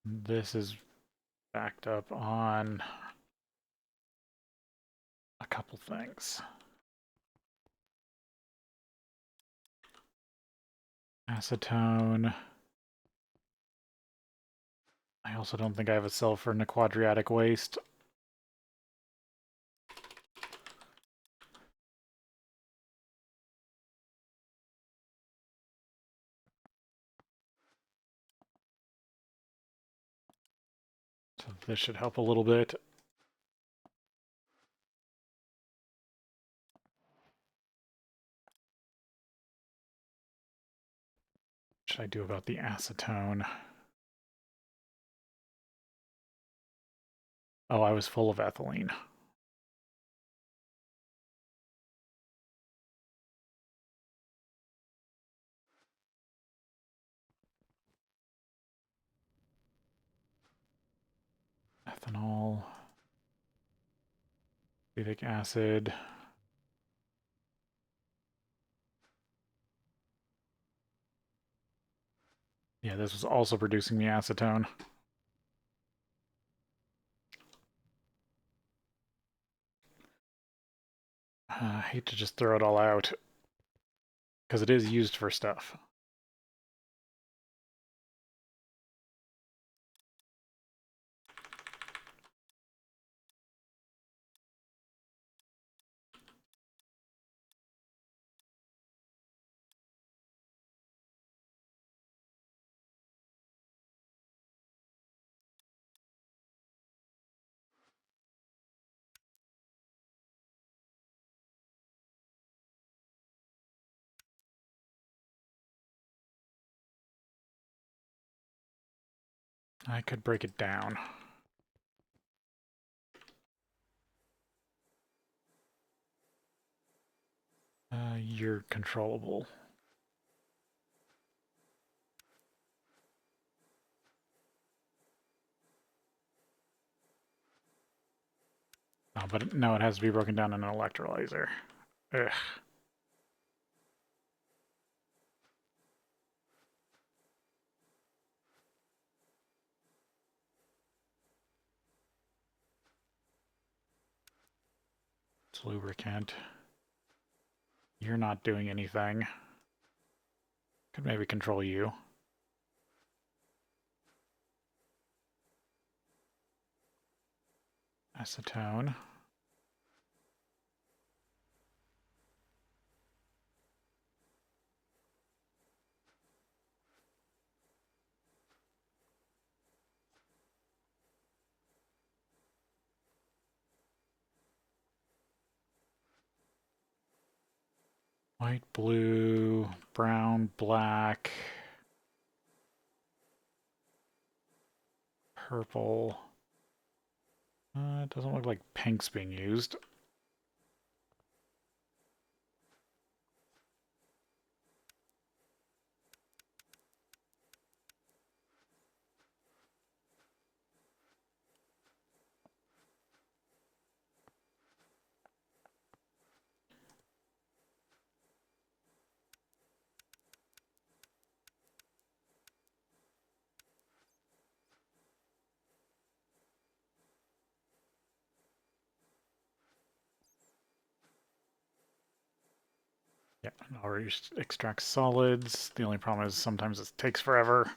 This is backed up on a couple things. Acetone. I also don't think I have a cell for quadratic waste. So this should help a little bit. What should I do about the acetone? Oh, I was full of ethylene. Ethanol. Acetic acid. Yeah, this was also producing the acetone. I hate to just throw it all out, because it is used for stuff. I could break it down. You're controllable. Oh, but no, it has to be broken down in an electrolyzer. Ugh. It's lubricant. You're not doing anything. Could maybe control you. Acetone. White, blue, brown, black, purple. It doesn't look like pink's being used. Yeah, it already extracts solids. The only problem is sometimes it takes forever.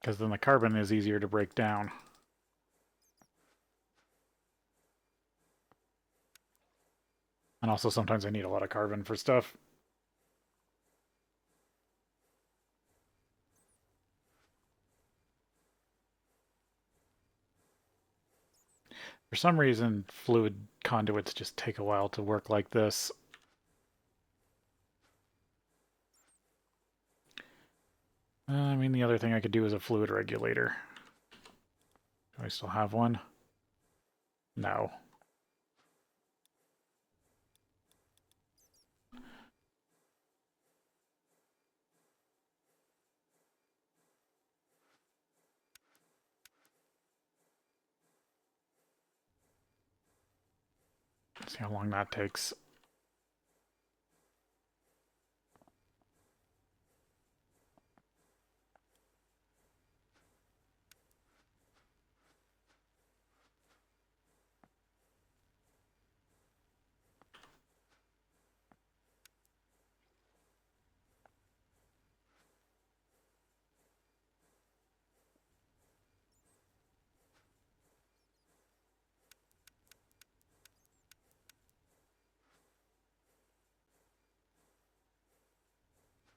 Because then the carbon is easier to break down. And also sometimes I need a lot of carbon for stuff. For some reason, fluid conduits just take a while to work like this. I mean, the other thing I could do is a fluid regulator. Do I still have one? No. See how long that takes.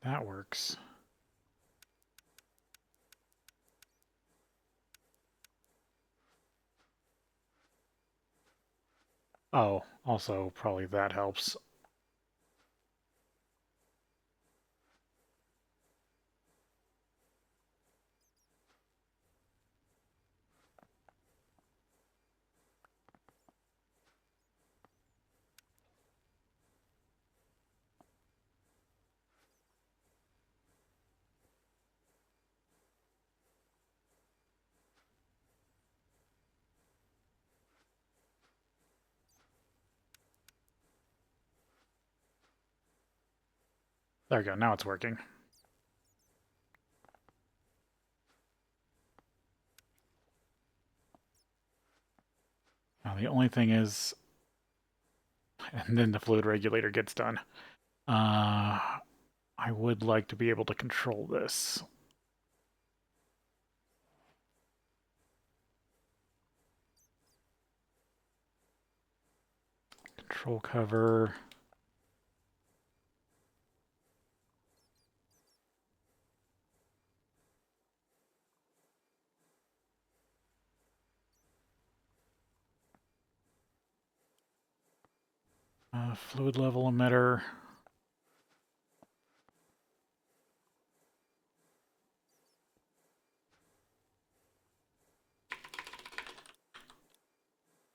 That works. Oh, also probably that helps. There we go, now it's working. Now the only thing is, and then the fluid regulator gets done. I would like to be able to control this. Control cover. Fluid level emitter.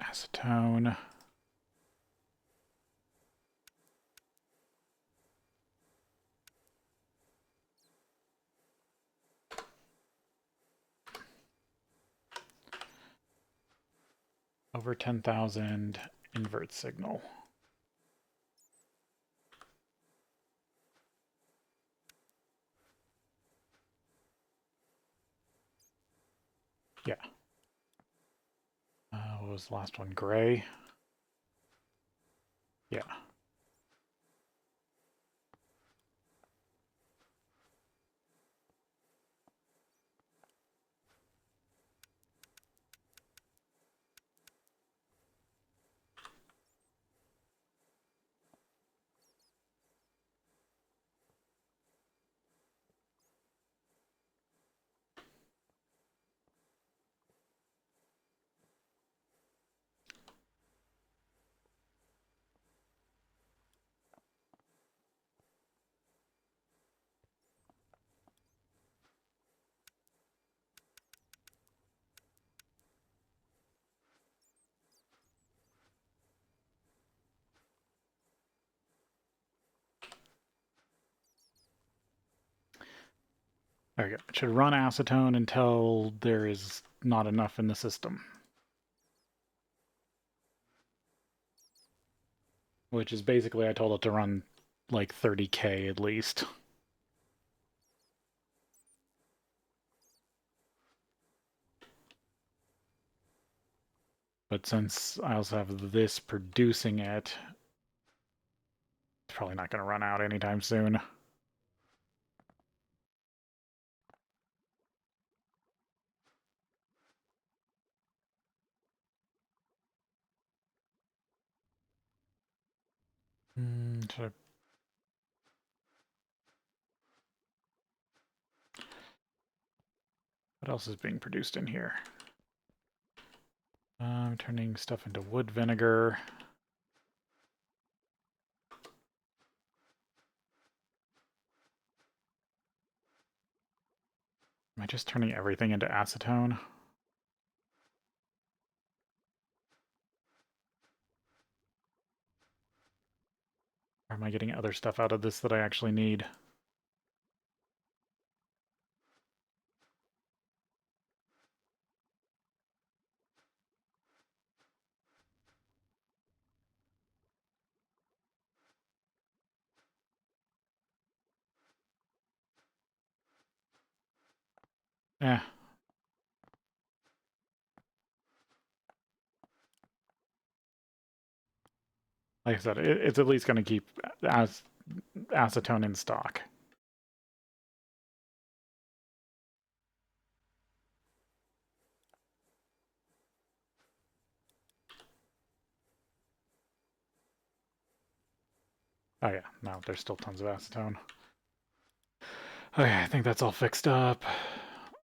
Acetone. Over 10,000 invert signal. Yeah. What was the last one? Gray? Yeah. There we go. It should run acetone until there is not enough in the system. Which is basically, I told it to run like 30K at least. But since I also have this producing it, it's probably not going to run out anytime soon. Should What else is being produced in here? I'm turning stuff into wood vinegar. Am I just turning everything into acetone? Or am I getting other stuff out of this that I actually need? Eh. Like I said, it's at least going to keep acetone in stock. Oh yeah, no, there's still tons of acetone. Okay, I think that's all fixed up.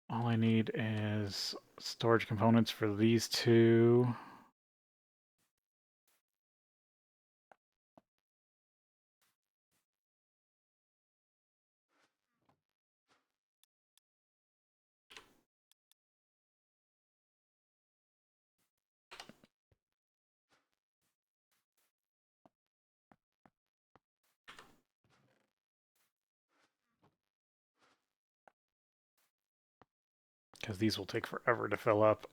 All I need is storage components for these two. Because these will take forever to fill up.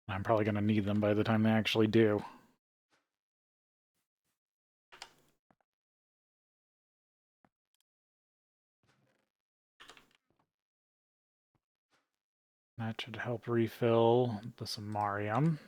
I'm probably going to need them by the time they actually do. That should help refill the samarium.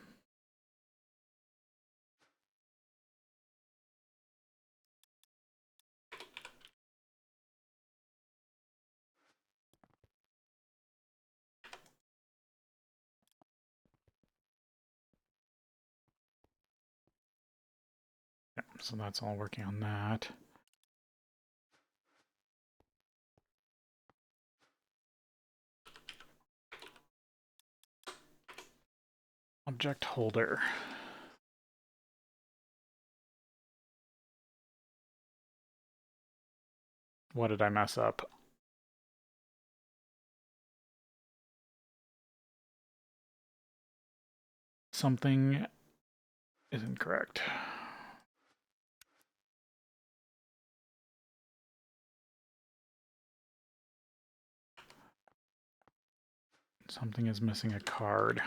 Yeah, so that's all working on that. Object holder. What did I mess up? Something is incorrect. Something is missing a card.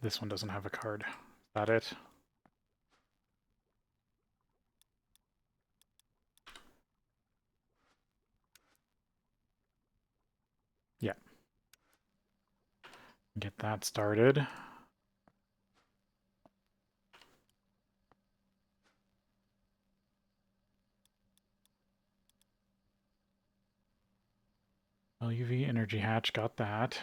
This one doesn't have a card. Is that it? Yeah. Get that started. LUV energy hatch, got that.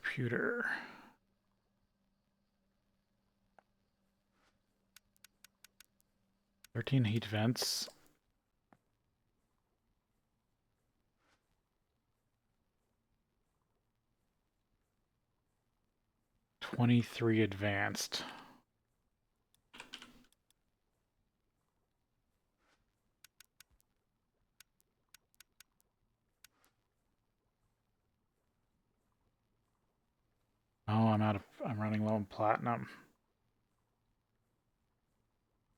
Computer. 13 heat vents. 23 advanced. Oh, I'm running low on platinum.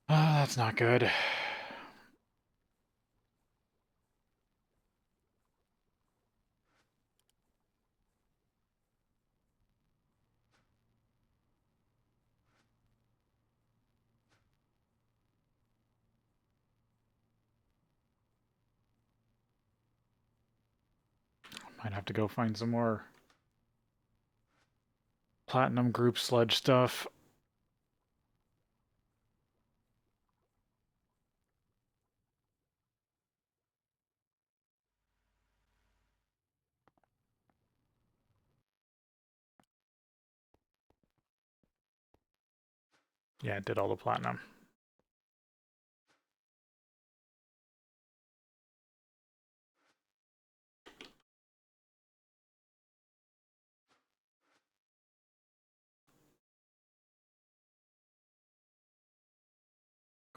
Oh, that's not good. Might have to go find some more platinum group sludge stuff. Yeah, it did all the platinum.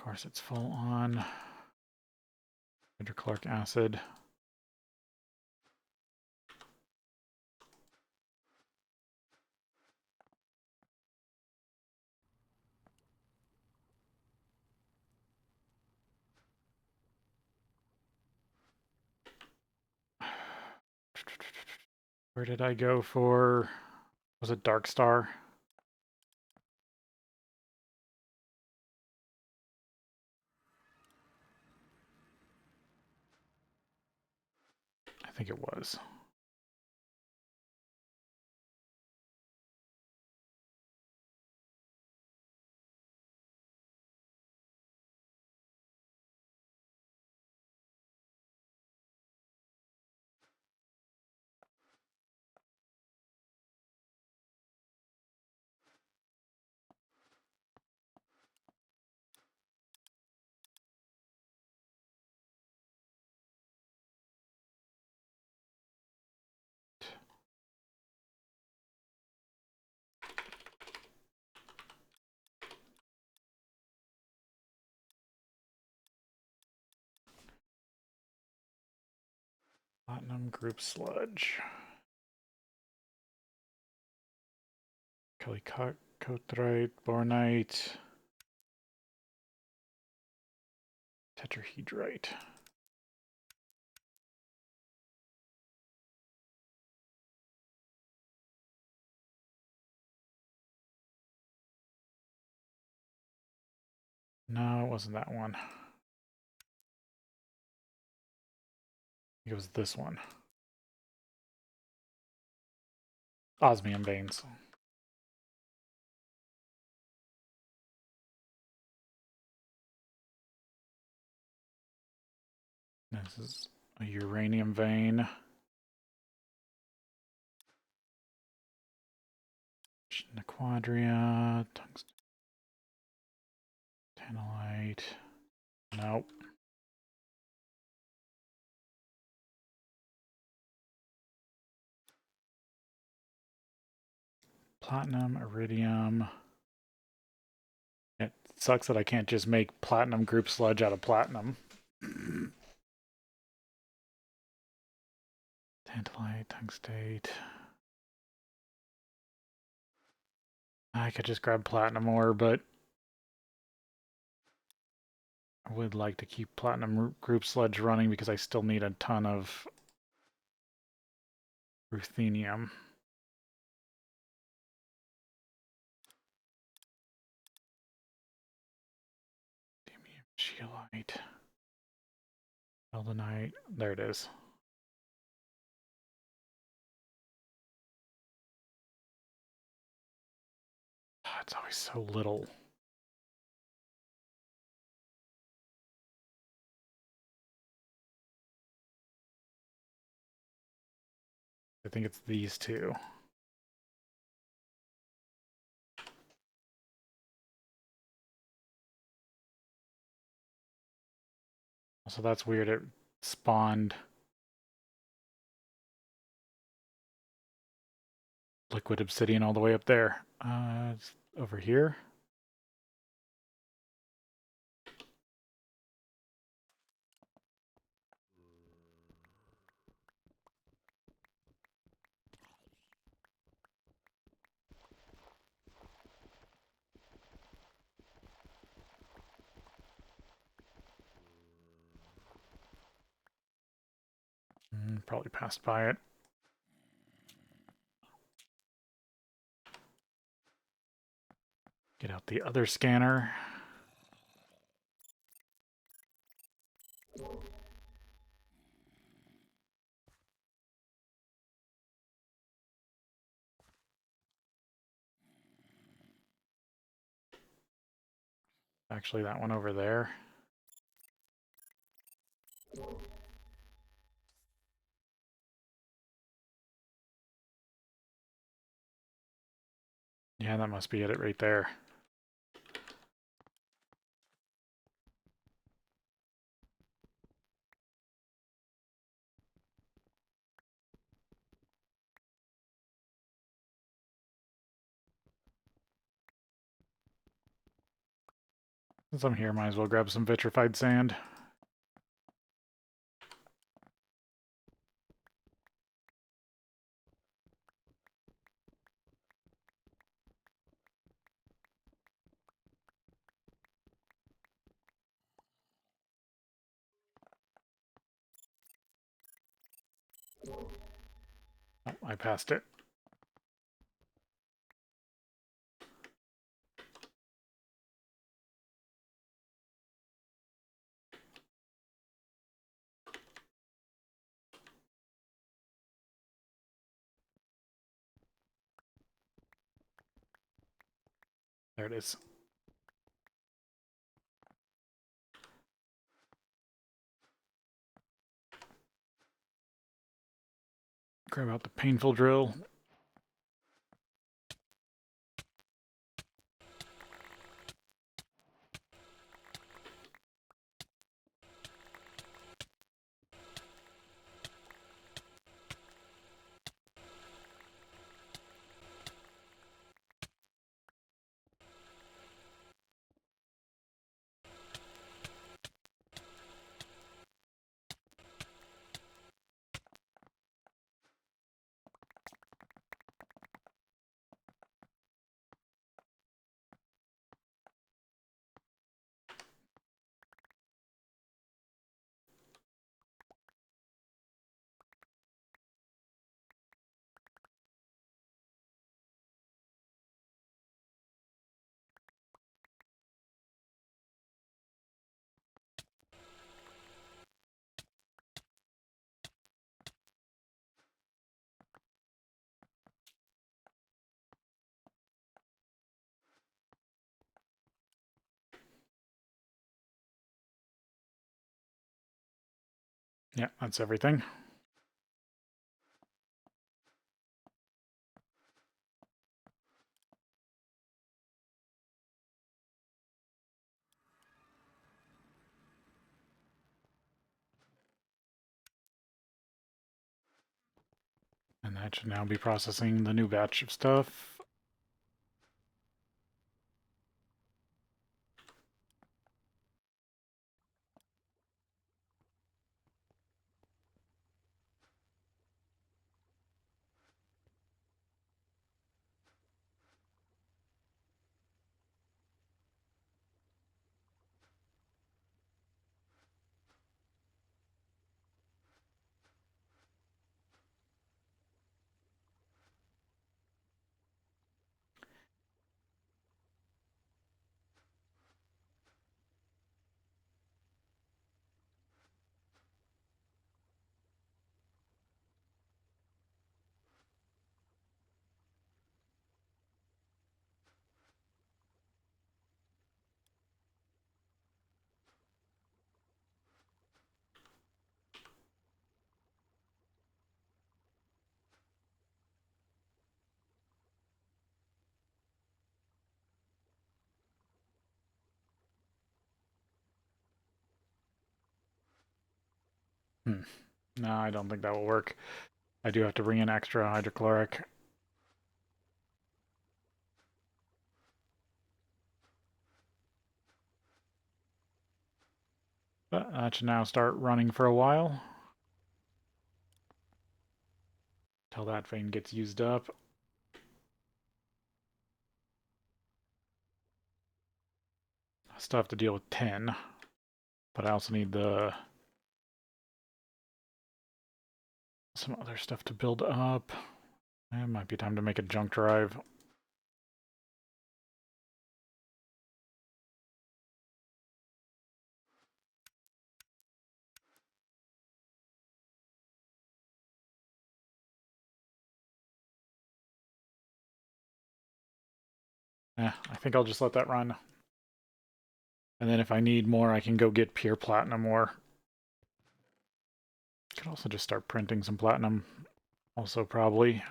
Of course, it's full on hydrochloric acid. Where did I go for, was it Dark Star? I think it was. Platinum group sludge. Calicotryte, bornite, tetrahedrite. No, it wasn't that one. It was this one. Osmium veins. This is a uranium vein. Quadria, tungsten, tantalite. Nope. Platinum, iridium. It sucks that I can't just make platinum group sludge out of platinum. Tantalite, tungstate. I could just grab platinum ore, but I would like to keep platinum group sludge running because I still need a ton of ruthenium. Scheelite. Eldenite. There it is. It's always so little. I think it's these two. So that's weird. It spawned liquid obsidian all the way up there. It's over here. Probably passed by it. Get out the other scanner. Actually, that one over there. Yeah, that must be it right there. Since I'm here, might as well grab some vitrified sand. Oh, I passed it. There it is. Grab out the painful drill. Yeah, that's everything. And that should now be processing the new batch of stuff. No, I don't think that will work. I do have to bring in extra hydrochloric. But that should now start running for a while. Till that vein gets used up. I still have to deal with 10. But I also need some other stuff to build up. It might be time to make a junk drive. I think I'll just let that run. And then if I need more, I can go get pure platinum ore. Could also just start printing some platinum. Also, probably.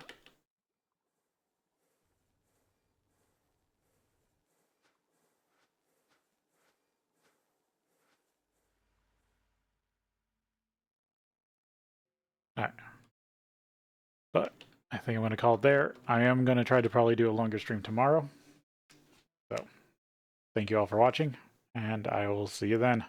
Alright. But I think I'm going to call it there. I am going to try to probably do a longer stream tomorrow. So, thank you all for watching, and I will see you then.